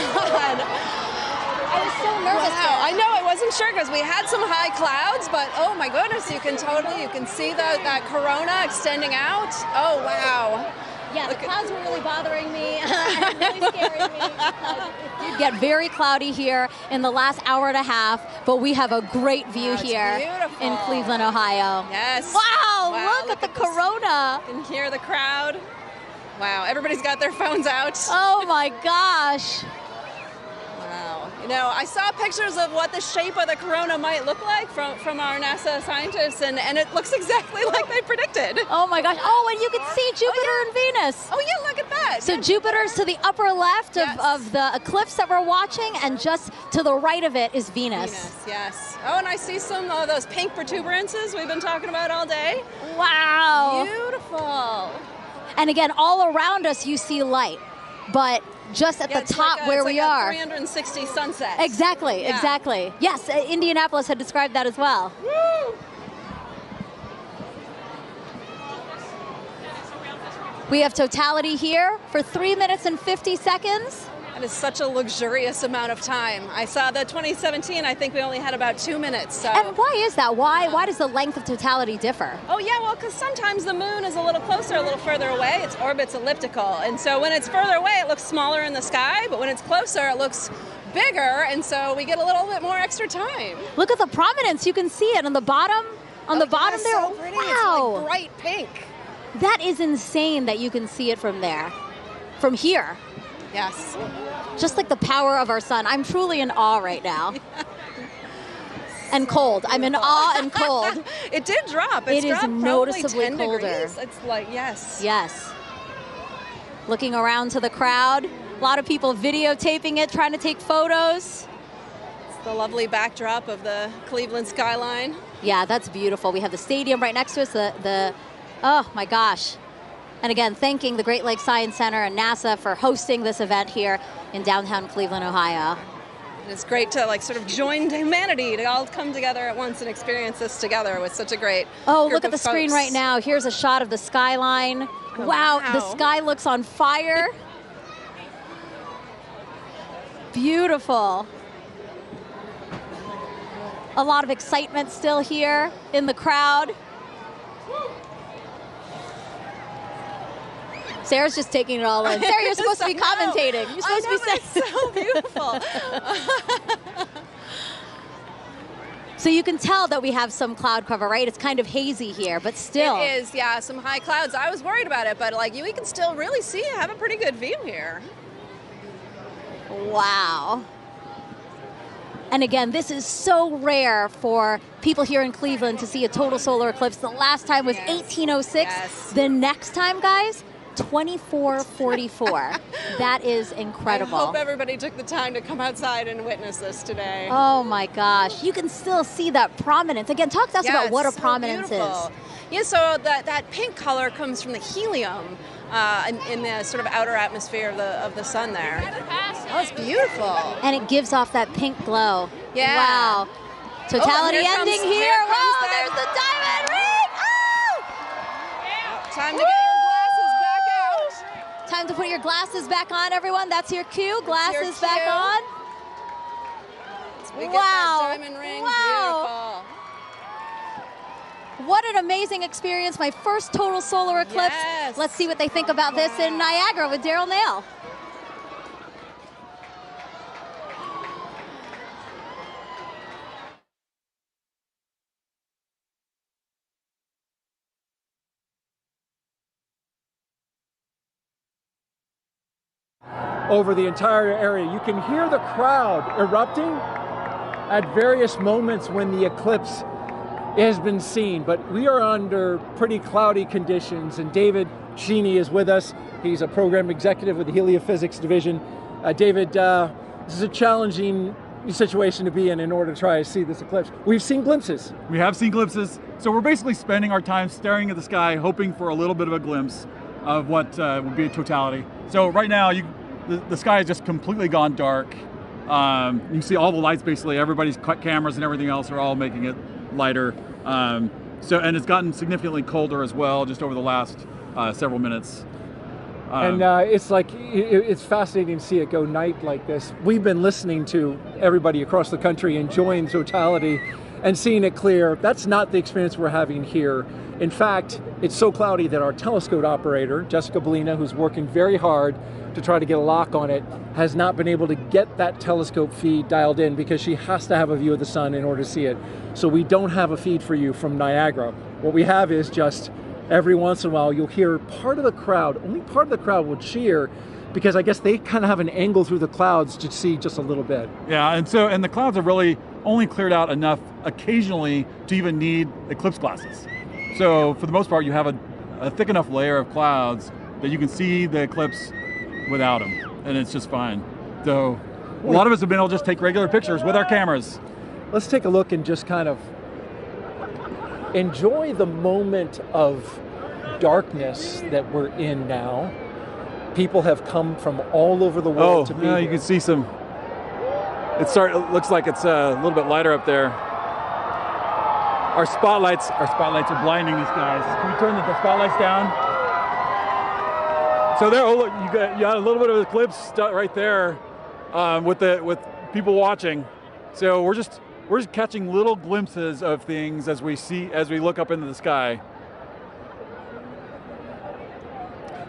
I was so nervous. Wow. I know, I wasn't sure because we had some high clouds, but oh my goodness, you can see that corona extending out. Oh wow. Yeah, the clouds were really bothering me and really scaring me. It get very cloudy here in the last hour and a half, but we have a great view here in Cleveland, Ohio. Yes. Wow, look at the corona. You can hear the crowd. Wow, everybody's got their phones out. Oh my gosh. Wow. You know, I saw pictures of what the shape of the corona might look like from our NASA scientists, and it looks exactly like they predicted. Oh my gosh. Oh, and you can see Jupiter and Venus. Oh yeah, look at that. So Jupiter's to the upper left of the eclipse that we're watching, and just to the right of it is Venus. Venus, yes. Oh, and I see some of those pink protuberances we've been talking about all day. Wow. Beautiful. And again, all around us you see light, but just at the top where we are. 360 sunsets. Exactly, exactly. Yes, Indianapolis had described that as well. Woo! We have totality here for 3 minutes and 50 seconds. That is such a luxurious amount of time. I saw the 2017, I think we only had about 2 minutes. So. And why is that? Why does the length of totality differ? Oh yeah, well, because sometimes the moon is a little closer, a little further away. Its orbit's elliptical. And so when it's further away, it looks smaller in the sky, but when it's closer, it looks bigger, and so we get a little bit more extra time. Look at the prominence. You can see it on the bottom. On the bottom there. So pretty. Wow. It's like bright pink. That is insane that you can see it from there. From here. Yes. Just like the power of our sun. I'm truly in awe right now. And cold. I'm in awe and cold. It did drop. It is dropped noticeably probably 10 colder. degrees. It's like, yes. Yes. Looking around to the crowd. A lot of people videotaping it, trying to take photos. It's the lovely backdrop of the Cleveland skyline. Yeah, that's beautiful. We have the stadium right next to us. Oh my gosh. And again, thanking the Great Lakes Science Center and NASA for hosting this event here in downtown Cleveland, Ohio. And it's great to like sort of join humanity to all come together at once and experience this together with such a great Oh, group look at of the screen folks. right now. Here's a shot of the skyline. Oh, wow, wow. the sky looks on fire. Beautiful. A lot of excitement still here in the crowd. Sarah's just taking it all in. Sarah, you're supposed to be commentating. You're supposed to be saying. It's so beautiful. So you can tell that we have some cloud cover, right? It's kind of hazy here, but still. It is, yeah, some high clouds. I was worried about it, but like we can still really see, have a pretty good view here. Wow. And again, this is so rare for people here in Cleveland to see a total solar eclipse. The last time was 1806. Yes. The next time, guys, 2444. That is incredible. I hope everybody took the time to come outside and witness this today. Oh my gosh. You can still see that prominence. Again, talk to us about what a so prominence beautiful. is. Yeah, so that pink color comes from the helium in the sort of outer atmosphere of the sun there. Oh, it's beautiful. And it gives off that pink glow. Yeah. Wow. Totality here ending comes- here. comes Wow, that- there's the diamond ring. Oh! Time to get your glasses back out. Time to put your glasses back on, everyone. That's your cue. Glasses your back cue. on. We get Wow. that diamond ring. Wow. What an amazing experience. My first total solar eclipse. Yes. Let's see what they think about this in Niagara with Daryl Nail. Over the entire area. You can hear the crowd erupting at various moments when the eclipse has been seen, but we are under pretty cloudy conditions, and David Sheeny is with us. He's a program executive with the Heliophysics Division. David, this is a challenging situation to be in order to try to see this eclipse. We've seen glimpses. We have seen glimpses, so we're basically spending our time staring at the sky, hoping for a little bit of a glimpse of what would be a totality. So right now, the sky has just completely gone dark. You can see all the lights, basically, everybody's cameras and everything else are all making it lighter. And it's gotten significantly colder as well, just over the last several minutes. And it's fascinating to see it go night like this. We've been listening to everybody across the country enjoying totality and seeing it clear. That's not the experience we're having here. In fact, it's so cloudy that our telescope operator, Jessica Bellina, who's working very hard to try to get a lock on it, has not been able to get that telescope feed dialed in because she has to have a view of the sun in order to see it. So we don't have a feed for you from Niagara. What we have is just every once in a while you'll hear part of the crowd, only part of the crowd will cheer because I guess they kind of have an angle through the clouds to see just a little bit. Yeah, and the clouds are really only cleared out enough occasionally to even need eclipse glasses. So for the most part, you have a thick enough layer of clouds that you can see the eclipse without them, and it's just fine. So a lot of us have been able to just take regular pictures with our cameras. Let's take a look and just kind of enjoy the moment of darkness that we're in now. People have come from all over the world to be here. You can see some. It looks like it's a little bit lighter up there. Our spotlights are blinding these guys. Can we turn the spotlights down? So there, oh look, you got a little bit of eclipse right there with people watching. So we're just catching little glimpses of things as we look up into the sky.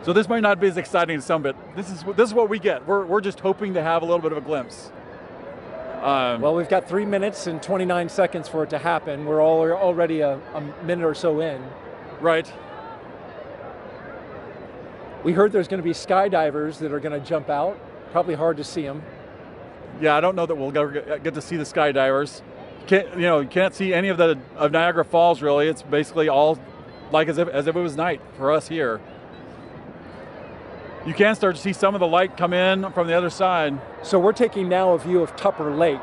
So this might not be as exciting as some, but this is what we get. We're just hoping to have a little bit of a glimpse. Well, we've got 3 minutes and 29 seconds for it to happen. We're already a minute or so in. Right. We heard there's going to be skydivers that are going to jump out. Probably hard to see them. Yeah, I don't know that we'll get to see the skydivers. you can't see any of Niagara Falls really. It's basically all like as if it was night for us here. You can start to see some of the light come in from the other side. So we're taking now a view of Tupper Lake,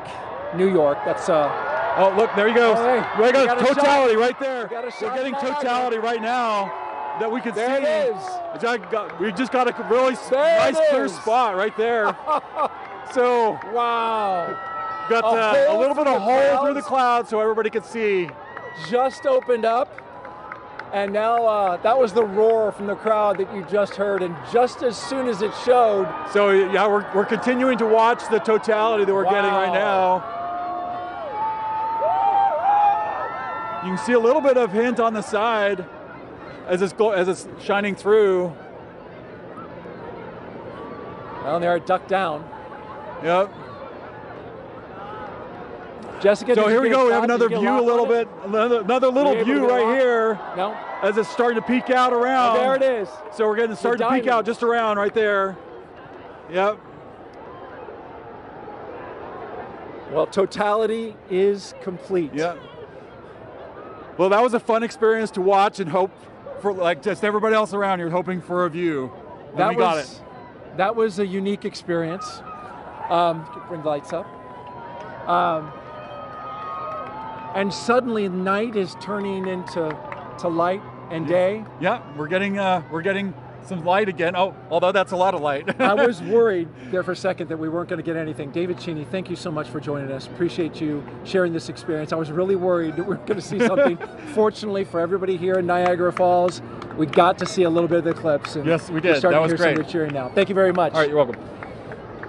New York. That's oh, look, there he goes. Oh, hey, there goes totality shot. right there. We're getting totality right now that we can see. There it is. We just got a really nice clear spot right there. So wow. Got a little bit of hole through the clouds so everybody could see. Just opened up. And now that was the roar from the crowd that you just heard, and just as soon as it showed. So yeah, we're continuing to watch the totality that we're getting right now. You can see a little bit of hint on the side as it's shining through. Well, there, it ducked down. Yep. Jessica, so here we go. We have another view, a little bit, another little view right here. No. As it's starting to peek out around. Oh, there it is. So we're getting starting to peek out just around right there. Yep. Well, totality is complete. Yep. Well, that was a fun experience to watch and hope for, like just everybody else around here hoping for a view. And we got it. That was a unique experience. Bring the lights up. And suddenly night is turning into light and day. Yeah, we're getting some light again. Oh, although that's a lot of light. I was worried there for a second that we weren't going to get anything. David Cheney, thank you so much for joining us. Appreciate you sharing this experience. I was really worried that we were going to see something. Fortunately for everybody here in Niagara Falls, we got to see a little bit of the eclipse. And yes, we did. That was great. Some of the cheering now. Thank you very much. All right, you're welcome.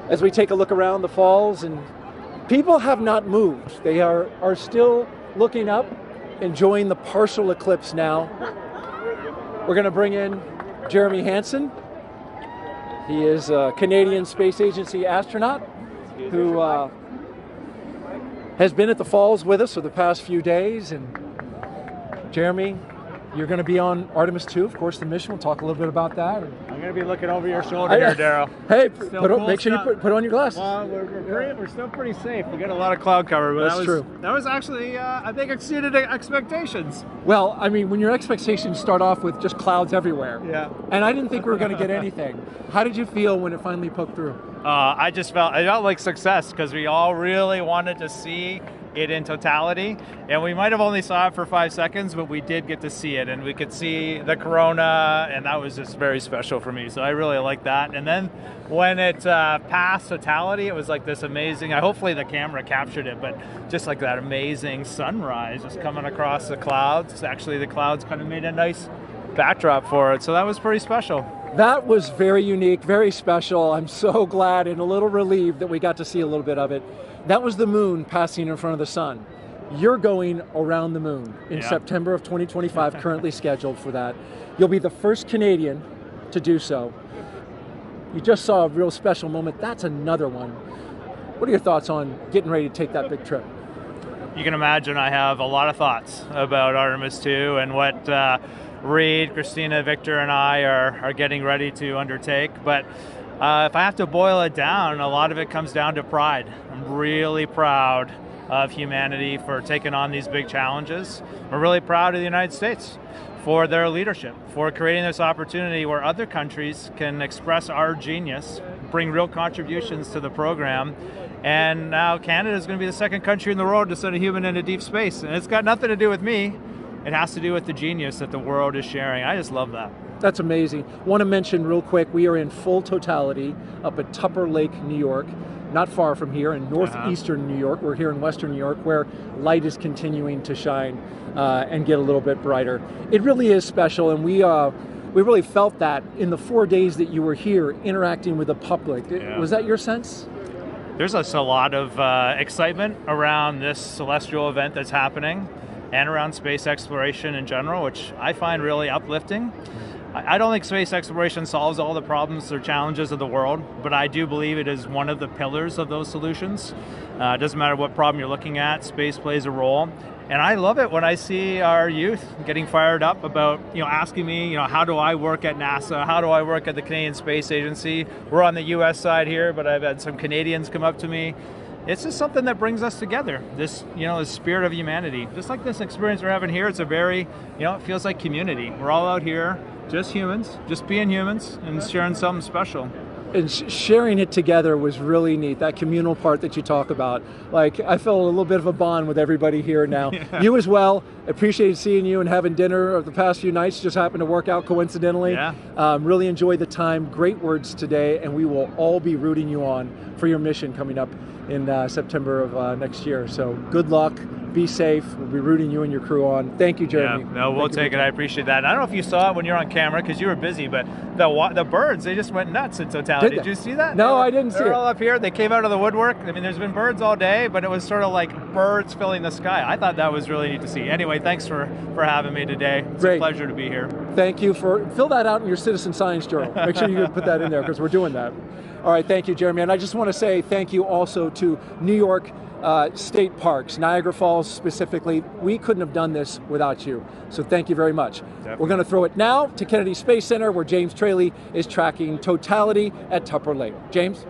As we take a look around the falls, and people have not moved. They are still looking up, enjoying the partial eclipse now. We're going to bring in Jeremy Hansen. He is a Canadian Space Agency astronaut who has been at the falls with us for the past few days. And Jeremy, you're going to be on Artemis 2, of course, the mission. We'll talk a little bit about that. I'm going to be looking over your shoulder here, Daryl. Hey, make sure you put on your glasses. We're still pretty safe. We got a lot of cloud cover, but That's true. That was actually, I think, exceeded expectations. Well, I mean, when your expectations start off with just clouds everywhere. Yeah. And I didn't think we were going to get anything. How did you feel when it finally poked through? I felt like success because we all really wanted to see it in totality, and we might have only saw it for 5 seconds, but we did get to see it, and we could see the corona, and that was just very special for me. So I really like that. And then when it passed totality, it was like this amazing, hopefully the camera captured it, but just like that amazing sunrise just coming across the clouds. Actually, the clouds kind of made a nice backdrop for it, so that was pretty special. That was very unique, very special. I'm so glad and a little relieved that we got to see a little bit of it. That was the moon passing in front of the sun. You're going around the moon in September of 2025, currently scheduled for that. You'll be the first Canadian to do so. You just saw a real special moment. That's another one. What are your thoughts on getting ready to take that big trip? You can imagine I have a lot of thoughts about Artemis 2 and what Reed, Christina, Victor, and I are getting ready to undertake. But if I have to boil it down, a lot of it comes down to pride. I'm really proud of humanity for taking on these big challenges. We're really proud of the United States for their leadership, for creating this opportunity where other countries can express our genius, bring real contributions to the program. And now Canada is going to be the second country in the world to send a human into deep space. And it's got nothing to do with me. It has to do with the genius that the world is sharing. I just love that. That's amazing. Want to mention real quick, we are in full totality up at Tupper Lake, New York, not far from here in northeastern New York. We're here in western New York where light is continuing to shine and get a little bit brighter. It really is special, and we really felt that in the 4 days that you were here interacting with the public. Was that your sense? There's a lot of excitement around this celestial event that's happening and around space exploration in general, which I find really uplifting. I don't think space exploration solves all the problems or challenges of the world, but I do believe it is one of the pillars of those solutions. It doesn't matter what problem you're looking at, space plays a role. And I love it when I see our youth getting fired up about, asking me, how do I work at NASA? How do I work at the Canadian Space Agency? We're on the US side here, but I've had some Canadians come up to me. it's just something that brings us together. This, the spirit of humanity. Just like this experience we're having here, it's a very, it feels like community. We're all out here, just humans, just being humans and sharing something special. And sharing it together was really neat, that communal part that you talk about. Like, I felt a little bit of a bond with everybody here now. Yeah. You as well. Appreciated seeing you and having dinner over the past few nights. Just happened to work out coincidentally. Yeah. Really enjoyed the time. Great words today, and we will all be rooting you on for your mission coming up in September of next year. So good luck. Be safe. We'll be rooting you and your crew on. Thank you, Jeremy. Yeah, no, we'll take it. I appreciate that. And I don't know if you saw it when you were on camera because you were busy, but the birds, they just went nuts in totality. Did you see that? No, I didn't see it. They're all up here. They came out of the woodwork. I mean, there's been birds all day, but it was sort of like birds filling the sky. I thought that was really neat to see. Anyway, thanks for having me today. It's a pleasure to be here. Thank you fill that out in your citizen science journal. Make sure you put that in there because we're doing that. All right, thank you, Jeremy. And I just want to say thank you also to New York state parks, Niagara Falls specifically. We couldn't have done this without you. So thank you very much. Definitely. We're going to throw it now to Kennedy Space Center where James Traley is tracking totality at Tupper Lake. James?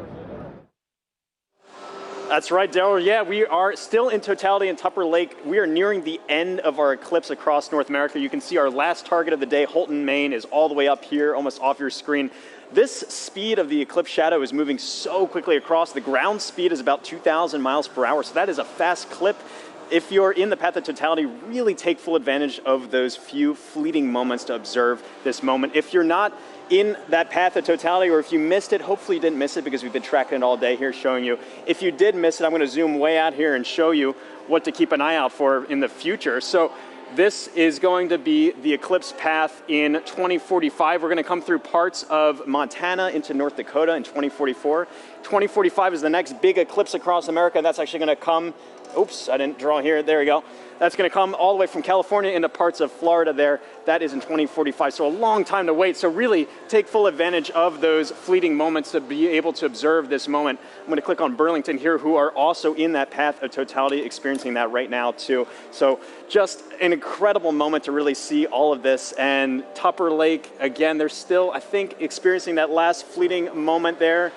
That's right, Daryl. Yeah, we are still in totality in Tupper Lake. We are nearing the end of our eclipse across North America. You can see our last target of the day, Holton, Maine, is all the way up here, almost off your screen. This speed of the eclipse shadow is moving so quickly across. The ground speed is about 2,000 miles per hour, so that is a fast clip. If you're in the path of totality, really take full advantage of those few fleeting moments to observe this moment. If you're not in that path of totality, or if you missed it, hopefully you didn't miss it because we've been tracking it all day here showing you. If you did miss it, I'm going to zoom way out here and show you what to keep an eye out for in the future. So this is going to be the eclipse path in 2045. We're going to come through parts of Montana into North Dakota in 2044. 2045 is the next big eclipse across America. That's actually going to come, oops, I didn't draw here, there we go. That's going to come all the way from California into parts of Florida there. That is in 2045, so a long time to wait. So really take full advantage of those fleeting moments to be able to observe this moment. I'm going to click on Burlington here, who are also in that path of totality, experiencing that right now too. So just an incredible moment to really see all of this. And Tupper Lake, again, they're still, I think, experiencing that last fleeting moment there.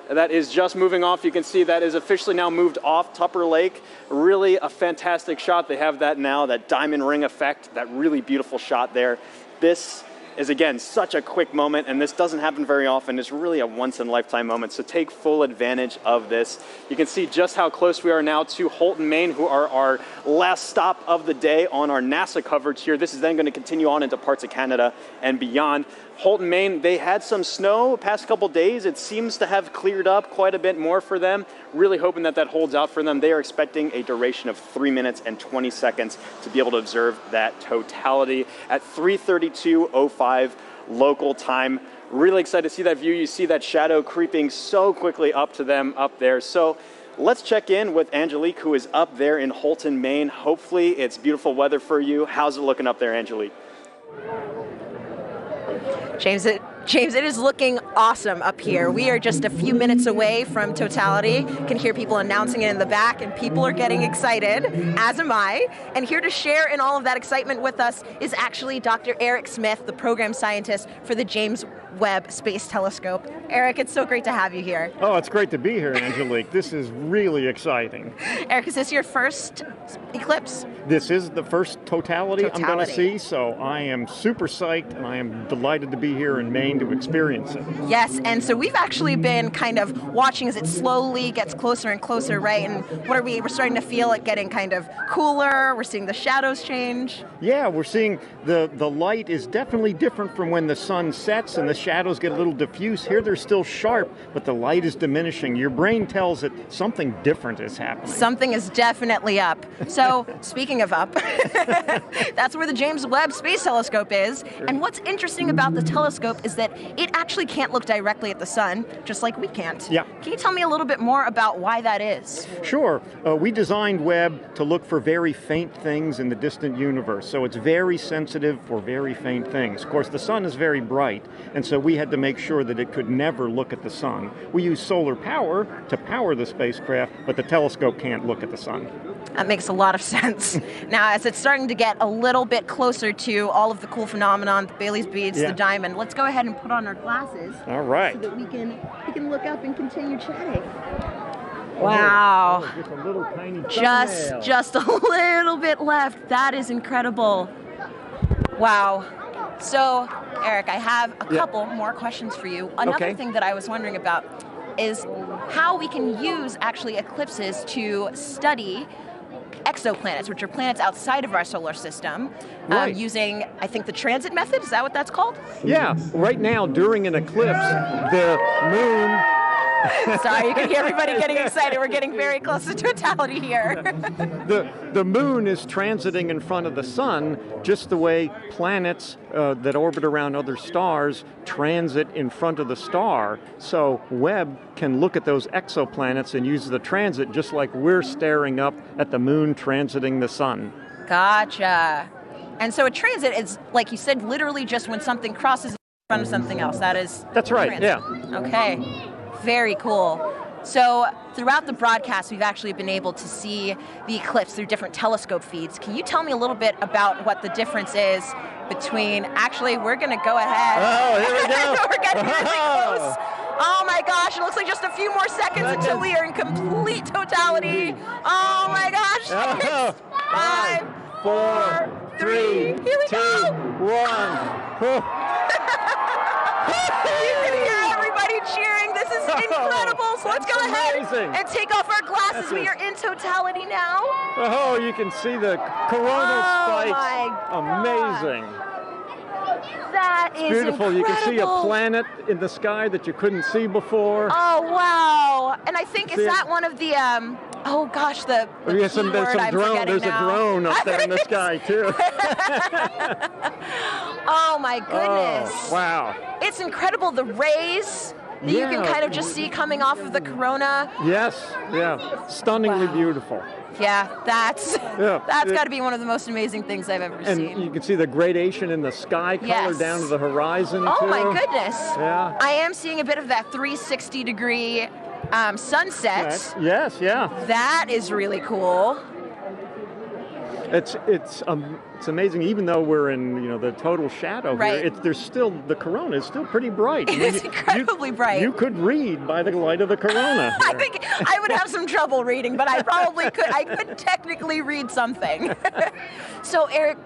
That is just moving off. You can see that is officially now moved off Tupper Lake. Really a fantastic shot. They have that now, that diamond ring effect, that really beautiful shot there. This is, again, such a quick moment, and this doesn't happen very often. It's really a once-in-a-lifetime moment, so take full advantage of this. You can see just how close we are now to Holton, Maine, who are our last stop of the day on our NASA coverage here. This is then going to continue on into parts of Canada and beyond. Holton, Maine, they had some snow past couple days. It seems to have cleared up quite a bit more for them. Really hoping that that holds out for them. They are expecting a duration of 3 minutes and 20 seconds to be able to observe that totality at 3:32:05 local time. Really excited to see that view. You see that shadow creeping so quickly up to them up there. So let's check in with Angelique, who is up there in Holton, Maine. Hopefully it's beautiful weather for you. How's it looking up there, Angelique? James, it is looking awesome up here. We are just a few minutes away from totality. You can hear people announcing it in the back, and people are getting excited, as am I. And here to share in all of that excitement with us is actually Dr. Eric Smith, the program scientist for the James Webb Space Telescope. Eric, it's so great to have you here. Oh, it's great to be here, Angelique. This is really exciting. Eric, is this your first eclipse? This is the first totality I'm going to see, so I am super psyched, and I am delighted to be here in Maine to experience it. Yes, and so we've actually been kind of watching as it slowly gets closer and closer, right? And what are we? We're starting to feel it getting kind of cooler. We're seeing the shadows change. Yeah, we're seeing the light is definitely different from when the sun sets and the shadows get a little diffuse. Here they're still sharp, but the light is diminishing. Your brain tells it something different is happening. Something is definitely up. So speaking of up, that's where the James Webb Space Telescope is. Sure. And what's interesting about the telescope is that it actually can't look directly at the sun, just like we can't. Yeah. Can you tell me a little bit more about why that is? Sure. We designed Webb to look for very faint things in the distant universe, so it's very sensitive for very faint things. Of course, the sun is very bright, and so we had to make sure that it could never look at the sun. We use solar power to power the spacecraft, but the telescope can't look at the sun. That makes a lot of sense. Now, as it's starting to get a little bit closer to all of the cool phenomenon, the Bailey's beads, the diamond, let's go ahead and put on our glasses. All right. So that we can look up and continue chatting. Wow. Just a little tiny Just a little bit left. That is incredible. Wow. So, Eric, I have a couple more questions for you. Another thing that I was wondering about is how we can use actually eclipses to study exoplanets, which are planets outside of our solar system, using, I think, the transit method. Is that what that's called? Yeah. Right now, during an eclipse, the moon... Sorry, you can hear everybody getting excited. We're getting very close to totality here. The moon is transiting in front of the sun just the way planets that orbit around other stars transit in front of the star. So Webb can look at those exoplanets and use the transit just like we're staring up at the moon transiting the sun. Gotcha. And so a transit is, like you said, literally just when something crosses in front of something else. That's right, transit. yeah. Okay. Very cool. So throughout the broadcast, we've actually been able to see the eclipse through different telescope feeds. Can you tell me a little bit about what the difference is between, actually, we're going to go ahead. Oh, here we go. We're getting really close. Oh my gosh, it looks like just a few more seconds until we are in complete totality. Oh my gosh. 5, 4, 3, here we 2, go. 1. You can hear everybody cheering. This is incredible. So let's go ahead and take off our glasses. We are in totality now. Oh, you can see the coronal spikes. Amazing. That is beautiful. Incredible. You can see a planet in the sky that you couldn't see before. Oh, wow. And I think, is that one of the, oh gosh, the there's some drone. There's a drone up there in the sky, too. Oh, my goodness. Oh, wow. It's incredible. The rays that you can kind of just see coming off of the corona. Yes, yeah. Stunningly beautiful. Yeah, that's got to be one of the most amazing things I've ever seen. And you can see the gradation in the sky color down to the horizon, Oh, too. my goodness. Yeah. I am seeing a bit of that 360-degree sunset. Yes, yeah. That is really cool. It's amazing. Even though we're in the total shadow here, there's still the corona is still pretty bright. It's incredibly bright. You could read by the light of the corona. I think I would have some trouble reading, but I probably could. I could technically read something. So, Eric.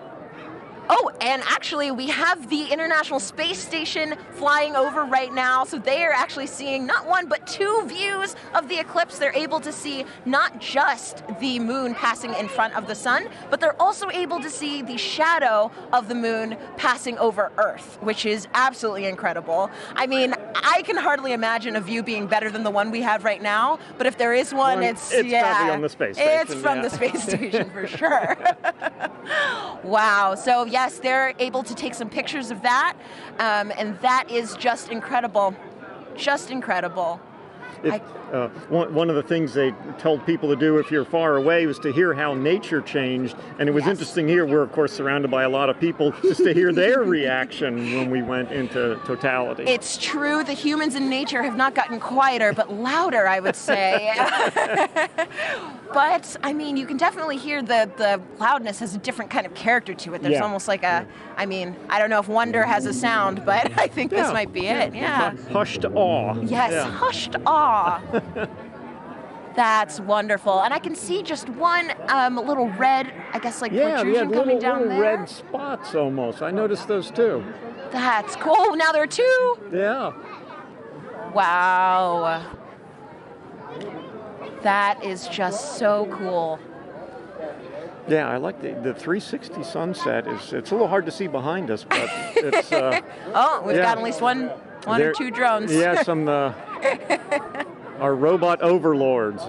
Oh, and actually, we have the International Space Station flying over right now, so they are actually seeing not one, but 2 views of the eclipse. They're able to see not just the moon passing in front of the sun, but they're also able to see the shadow of the moon passing over Earth, which is absolutely incredible. I mean, I can hardly imagine a view being better than the one we have right now, but if there is one, it's probably on the space station. It's from the space station for sure. Wow. So, yes, they're able to take some pictures of that, and that is just incredible. Just incredible. One of the things they told people to do if you're far away was to hear how nature changed, and it was interesting here. We're, of course, surrounded by a lot of people, just to hear their reaction when we went into totality. It's true, the humans in nature have not gotten quieter, but louder, I would say. But, I mean, you can definitely hear the loudness has a different kind of character to it. There's almost like I don't know if wonder has a sound, but I think this might be it, Hushed awe. Yes, hushed awe. That's wonderful. And I can see just one little red, I guess, like protrusion coming down little there. red spots almost. I noticed those too. That's cool. Now there are 2. Yeah. Wow. That is just so cool. Yeah, I like the 360 sunset. It's a little hard to see behind us, but it's... oh, we've got at least one or 2 drones. Yeah, some... our robot overlords.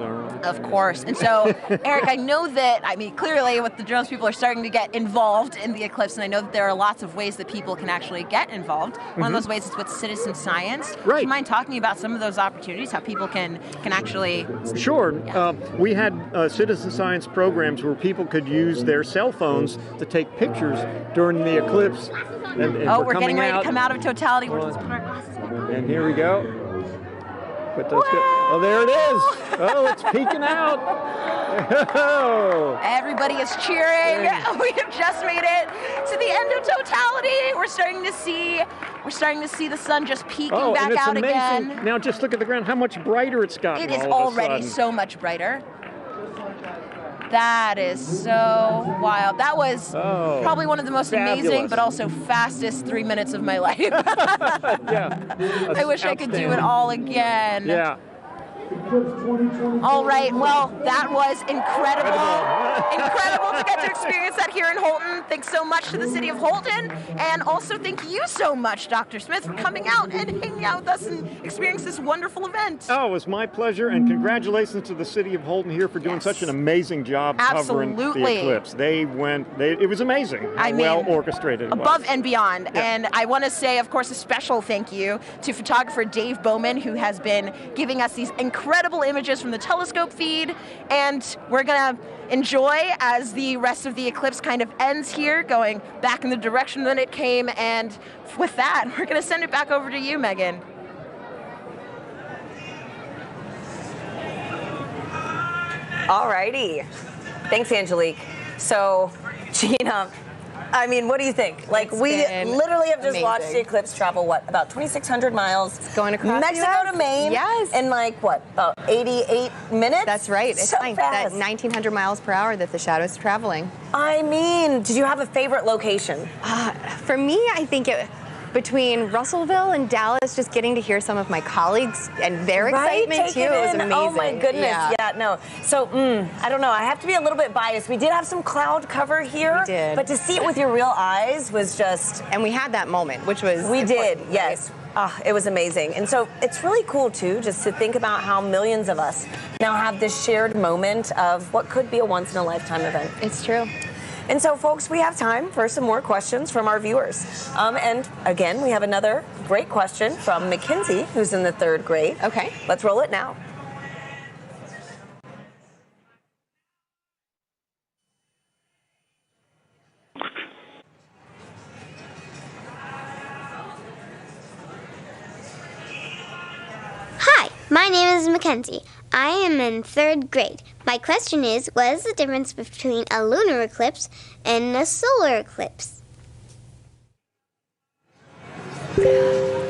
Of course. And so, Eric, I know that, clearly with the drones, people are starting to get involved in the eclipse, and I know that there are lots of ways that people can actually get involved. One of those ways is with citizen science. Right. Do you mind talking about some of those opportunities, how people can actually... Sure. We had citizen science programs where people could use their cell phones to take pictures during the eclipse. And we're getting ready to come out of totality. We're supposed to put our glasses on. And here we go. Put those good. Oh, there it is. Oh, it's peeking out. Oh. Everybody is cheering. We have just made it to the end of totality. We're starting to see the sun just peeking back out again. Now just look at the ground, how much brighter it's gotten. It is all of a already sudden. so much brighter. That is so wild. That was probably one of the most amazing, but also fastest 3 minutes of my life. I wish I could do it all again. Yeah. All right, well, that was incredible. Incredible to get to experience that here in Holton. Thanks so much to the city of Holton. And also thank you so much, Dr. Smith, for coming out and hanging out with us and experiencing this wonderful event. Oh, it was my pleasure, and congratulations to the city of Holton here for doing such an amazing job covering the eclipse. It was amazing. Well orchestrated. Above and beyond. Yeah. And I want to say, of course, a special thank you to photographer Dave Bowman, who has been giving us these incredible images from the telescope feed, and we're gonna enjoy as the rest of the eclipse kind of ends here, going back in the direction that it came. And with that, we're gonna send it back over to you, Megan. Alrighty, thanks, Angelique. So, Gina, I mean, what do you think? Like, we literally have just watched the eclipse travel, what, about 2,600 miles? It's going across Mexico to Maine. Yes. In like, what, about 88 minutes? That's right. It's so fast. That 1,900 miles per hour that the shadow's traveling. I mean, did you have a favorite location? For me, I think between Russellville and Dallas, just getting to hear some of my colleagues and their excitement too was amazing. Oh my goodness, yeah, no. So, I don't know, I have to be a little bit biased. We did have some cloud cover here, we did. But to see it with your real eyes was just... And we had that moment, which was We did, right? yes. It was amazing. And so it's really cool too, just to think about how millions of us now have this shared moment of what could be a once-in-a-lifetime event. It's true. And so, folks, we have time for some more questions from our viewers. And again, we have another great question from Mackenzie, who's in the 3rd grade. Okay. Let's roll it now. Hi, my name is Mackenzie. I am in 3rd grade. My question is, what is the difference between a lunar eclipse and a solar eclipse?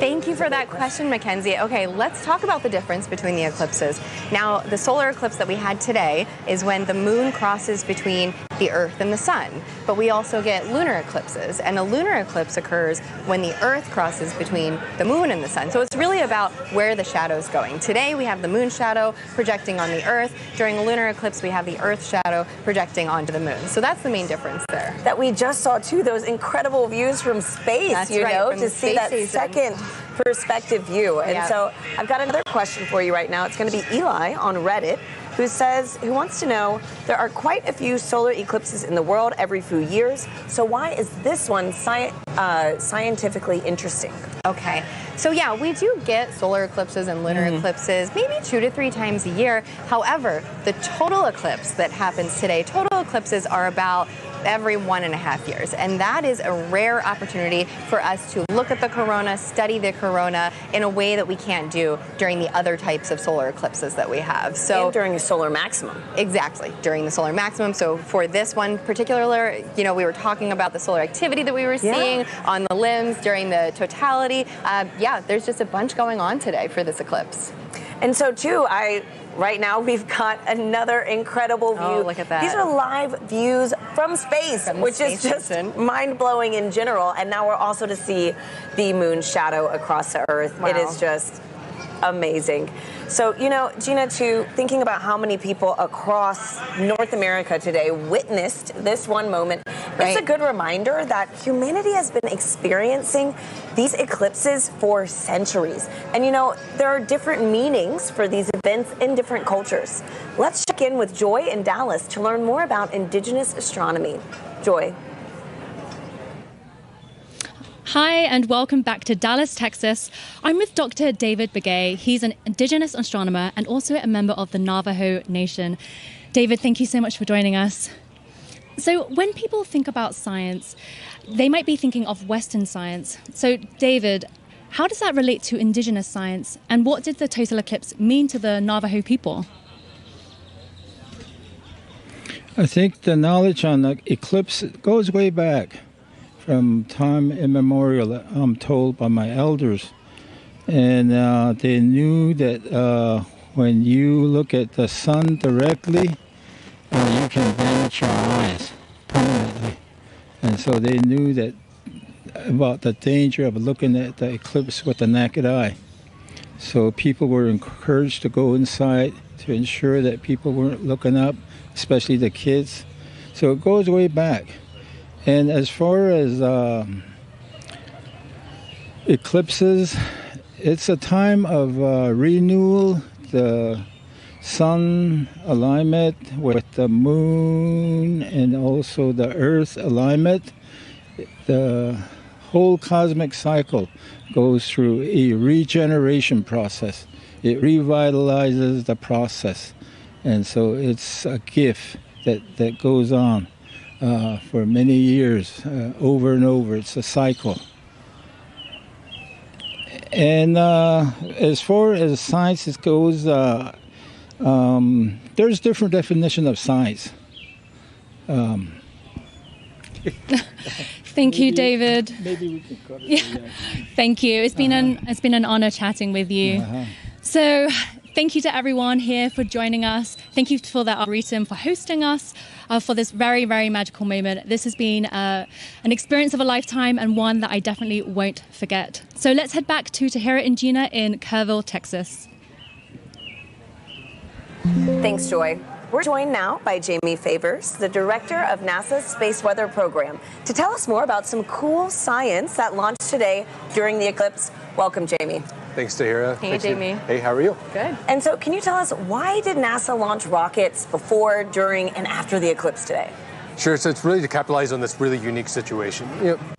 Thank you for that question, Mackenzie. Okay, let's talk about the difference between the eclipses. Now, the solar eclipse that we had today is when the moon crosses between the Earth and the sun. But we also get lunar eclipses, and a lunar eclipse occurs when the Earth crosses between the moon and the sun. So it's really about where the shadow's going. Today we have the moon shadow projecting on the Earth. During a lunar eclipse we have the Earth shadow projecting onto the moon. So that's the main difference there. That we just saw too, those incredible views from space, That's you right, know, from to see that second perspective view. And so I've got another question for you right now. It's going to be Eli on Reddit, who wants to know, there are quite a few solar eclipses in the world every few years, so why is this one scientifically interesting? Okay, so yeah, we do get solar eclipses and lunar eclipses maybe 2 to 3 times a year. However, the total eclipse that happens today, total eclipses are about every 1.5 years, and that is a rare opportunity for us to look at the corona, study the corona in a way that we can't do during the other types of solar eclipses that we have. So and during a solar maximum. Exactly, during the solar maximum. So for this one particular, you know, we were talking about the solar activity that we were seeing on the limbs during the totality. Yeah, there's just a bunch going on today for this eclipse. And so too, right now we've got another incredible view. Oh, look at that. These are live views from space, which is just mind-blowing in general. And now we're also to see the moon shadow across the Earth. Wow. It is just amazing. So, you know, Gina, too, thinking about how many people across North America today witnessed this one moment, it's a good reminder that humanity has been experiencing these eclipses for centuries. And, you know, there are different meanings for these events in different cultures. Let's check in with Joy in Dallas to learn more about indigenous astronomy. Joy. Hi, and welcome back to Dallas, Texas. I'm with Dr. David Begay. He's an indigenous astronomer and also a member of the Navajo Nation. David, thank you so much for joining us. So when people think about science, they might be thinking of Western science. So David, How does that relate to indigenous science? And what did the total eclipse mean to the Navajo people? I think the knowledge on the eclipse goes way back from time immemorial, I'm told by my elders. And they knew that when you look at the sun directly, you can damage your eyes permanently. And so they knew that about the danger of looking at the eclipse with the naked eye. So people were encouraged to go inside to ensure that people weren't looking up, especially the kids. So it goes way back. And as far as eclipses, it's a time of renewal, the sun alignment with the moon and also the earth alignment. The whole cosmic cycle goes through a regeneration process. It revitalizes the process. And so it's a gift that goes on for many years, over and over. It's a cycle. And as far as science goes, there's different definition of science. Thank you, David. Maybe we can cut it. Yeah. Thank you. It's been an honor chatting with you. So thank you to everyone here for joining us. Thank you for the Arboretum for hosting us for this very, very magical moment. This has been an experience of a lifetime and one that I definitely won't forget. So let's head back to Tahira and Gina in Kerrville, Texas. Thanks, Joy. We're joined now by Jamie Favors, the director of NASA's Space Weather Program, to tell us more about some cool science that launched today during the eclipse. Welcome, Jamie. Thanks, Tahira. Hey, Thanks, Jamie. Hey, how are you? Good. And so can you tell us, why did NASA launch rockets before, during, and after the eclipse today? Sure, so it's really to capitalize on this really unique situation.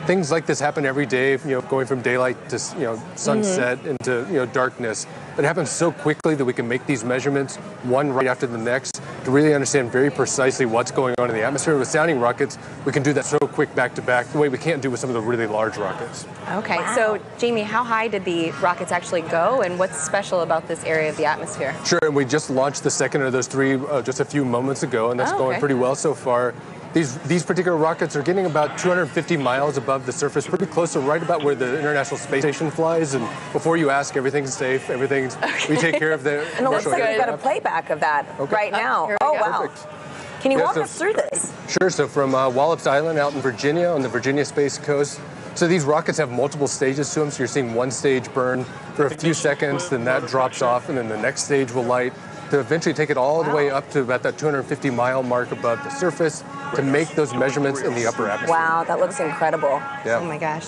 Things like this happen every day, going from daylight to, sunset into, darkness. But it happens so quickly that we can make these measurements, one right after the next, to really understand very precisely what's going on in the atmosphere. With sounding rockets, we can do that so quick back to back, the way we can't do with some of the really large rockets. Okay, so Jamie, how high did the rockets actually go, and what's special about this area of the atmosphere? Sure, and we just launched the second of those three just a few moments ago, and that's going pretty well so far. These particular rockets are getting about 250 miles above the surface, pretty close to right about where the International Space Station flies. And before you ask, everything's safe. We take care of the. And it looks like we've got a playback of that right now. Oh, wow. Perfect. Can you walk us through this? Sure. So from Wallops Island out in Virginia on the Virginia Space Coast. So these rockets have multiple stages to them. So you're seeing one stage burn for a few seconds, then that drops off, and then the next stage will light, to eventually take it all the way up to about that 250-mile mark above the surface to make those measurements in the upper atmosphere. Wow, that looks incredible. Yeah. Oh my gosh.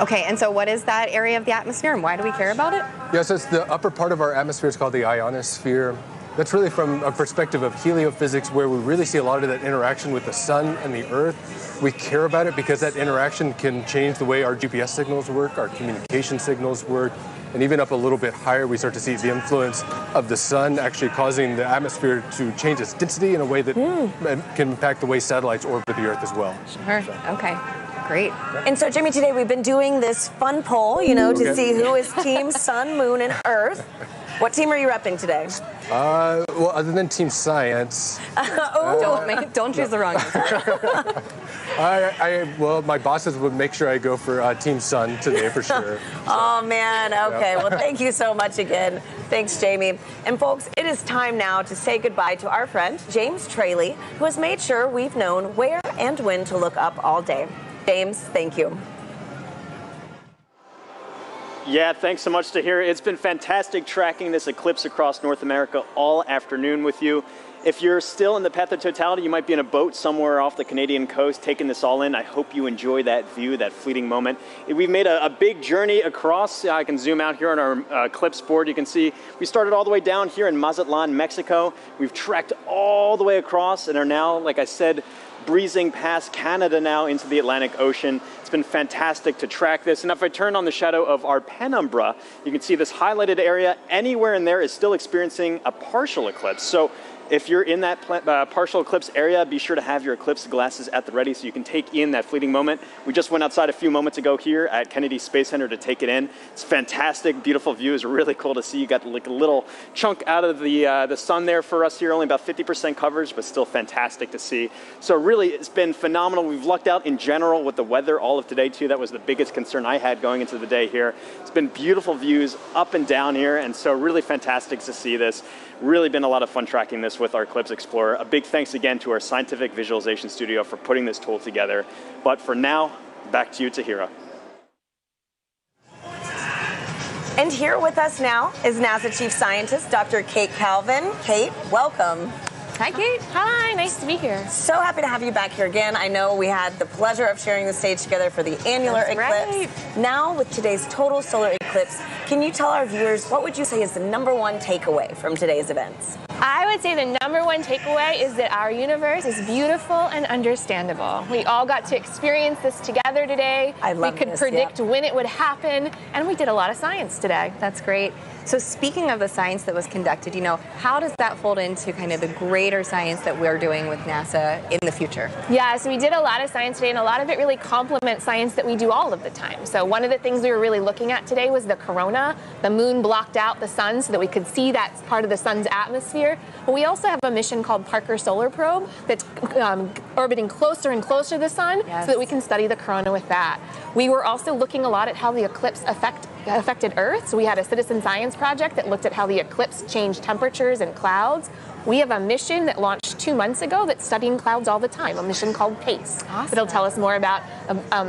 Okay, and so what is that area of the atmosphere, and why do we care about it? Yeah, so it's the upper part of our atmosphere. It's called the ionosphere. That's really from a perspective of heliophysics, where we really see a lot of that interaction with the sun and the earth. We care about it because that interaction can change the way our GPS signals work, our communication signals work, and even up a little bit higher, we start to see the influence of the sun actually causing the atmosphere to change its density in a way that can impact the way satellites orbit the Earth as well. Sure, okay. Great. And so, Jamie, today we've been doing this fun poll, to see who is Team Sun, Moon, and Earth. What team are you repping today? Well, other than Team Science. Don't choose the wrong answer. Well, my bosses would make sure I go for Team Sun today for sure. Oh, man. Okay. Well, thank you so much again. Thanks, Jamie. And, folks, it is time now to say goodbye to our friend, James Traley, who has made sure we've known where and when to look up all day. James, thank you. Yeah, thanks so much, Tahira. It's been fantastic tracking this eclipse across North America all afternoon with you. If you're still in the path of totality, you might be in a boat somewhere off the Canadian coast taking this all in. I hope you enjoy that view, that fleeting moment. We've made a big journey across. I can zoom out here on our eclipse board. You can see we started all the way down here in Mazatlan, Mexico. We've trekked all the way across and are now, like I said, breezing past Canada now into the Atlantic Ocean. It's been fantastic to track this. And if I turn on the shadow of our penumbra, you can see this highlighted area. Anywhere in there is still experiencing a partial eclipse. So If you're in that partial eclipse area, be sure to have your eclipse glasses at the ready so you can take in that fleeting moment. We just went outside a few moments ago here at Kennedy Space Center to take it in. It's fantastic, beautiful view. It's really cool to see. You got like a little chunk out of the sun there for us here, only about 50% coverage, but still fantastic to see. So really, it's been phenomenal. We've lucked out in general with the weather all of today too. That was the biggest concern I had going into the day here. It's been beautiful views up and down here, and so really fantastic to see this. Really been a lot of fun tracking this with our Eclipse Explorer. A big thanks again to our scientific visualization studio for putting this tool together. But for now, back to you, Tahira. And here with us now is NASA Chief Scientist, Dr. Kate Calvin. Kate, welcome. Hi, Kate. Hi, nice to be here. So happy to have you back here again. I know we had the pleasure of sharing the stage together for the annular eclipse. Right. Now, with today's total solar eclipse, can you tell our viewers what would you say is the #1 takeaway from today's events? I would say the #1 takeaway is that our universe is beautiful and understandable. We all got to experience this together today. I love We could this, predict when it would happen, and we did a lot of science today. That's great. So speaking of the science that was conducted, how does that fold into kind of the greater science that we're doing with NASA in the future? Yeah, so we did a lot of science today, and a lot of it really complements science that we do all of the time. So one of the things we were really looking at today was the corona. The moon blocked out the sun so that we could see that part of the sun's atmosphere. But we also have a mission called Parker Solar Probe that's orbiting closer and closer to the sun so that we can study the corona with that. We were also looking a lot at how the eclipse affected Earth. So we had a citizen science project that looked at how the eclipse changed temperatures and clouds. We have a mission that launched 2 months ago that's studying clouds all the time, a mission called PACE. Awesome. That'll tell us more about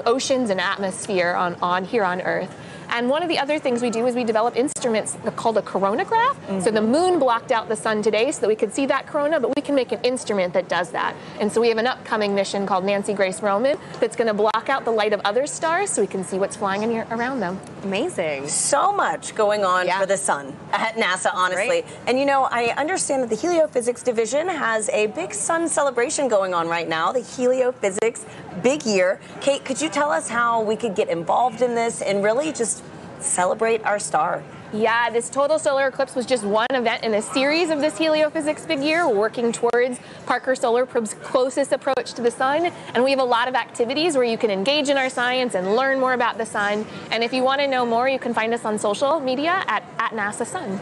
oceans and atmosphere on here on Earth. And one of the other things we do is we develop instruments called a coronagraph. So the moon blocked out the sun today so that we could see that corona, but we can make an instrument that does that. And so we have an upcoming mission called Nancy Grace Roman that's going to block out the light of other stars so we can see what's flying in here around them. Amazing. So much going on for the sun at NASA, honestly. Right. And I understand that the Heliophysics Division has a big sun celebration going on right now, the Heliophysics Big Year. Kate, could you tell us how we could get involved in this and really just celebrate our star? Yeah, this total solar eclipse was just one event in a series of this Heliophysics Big Year. We're working towards Parker Solar Probe's closest approach to the sun, and we have a lot of activities where you can engage in our science and learn more about the sun. And if you want to know more, you can find us on social media at NASA Sun.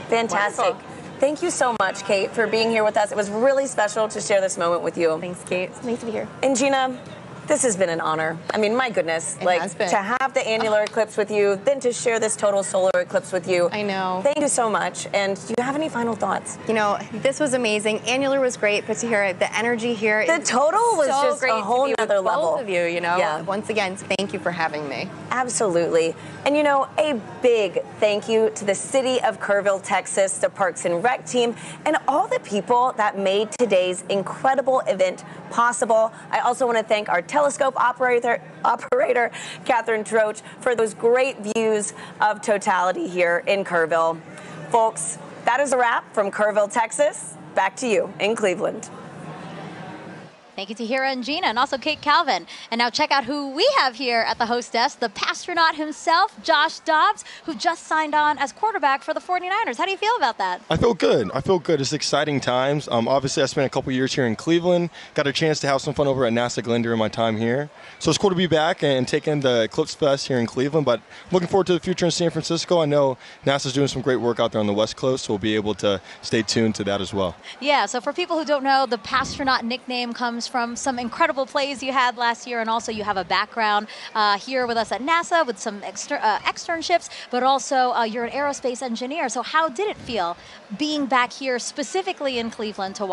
Fantastic. Wonderful. Thank you so much, Kate, for being here with us. It was really special to share this moment with you. Thanks, Kate. It's nice to be here. And Gina, this has been an honor. I mean, my goodness, to have the annular eclipse with you, then to share this total solar eclipse with you. I know. Thank you so much. And do you have any final thoughts? This was amazing. Annular was great, but to hear the energy here, the total was so just great a whole nother level. Both of you, Yeah. Once again, thank you for having me. Absolutely. And a big thank you to the city of Kerrville, Texas, the Parks and Rec team, and all the people that made today's incredible event possible. I also want to thank our telescope operator, Catherine Troach, for those great views of totality here in Kerrville. Folks, that is a wrap from Kerrville, Texas. Back to you in Cleveland. Thank you to Tahira and Gina, and also Kate Calvin. And now check out who we have here at the host desk, the pastronaut himself, Josh Dobbs, who just signed on as quarterback for the 49ers. How do you feel about that? I feel good. It's exciting times. Obviously, I spent a couple years here in Cleveland, got a chance to have some fun over at NASA Glenn during my time here. So it's cool to be back and taking the Eclipse Fest here in Cleveland, but looking forward to the future in San Francisco. I know NASA's doing some great work out there on the West Coast, so we'll be able to stay tuned to that as well. Yeah, so for people who don't know, the pastronaut nickname comes from some incredible plays you had last year, and also you have a background here with us at NASA with some externships, but also you're an aerospace engineer. So how did it feel being back here specifically in Cleveland to watch?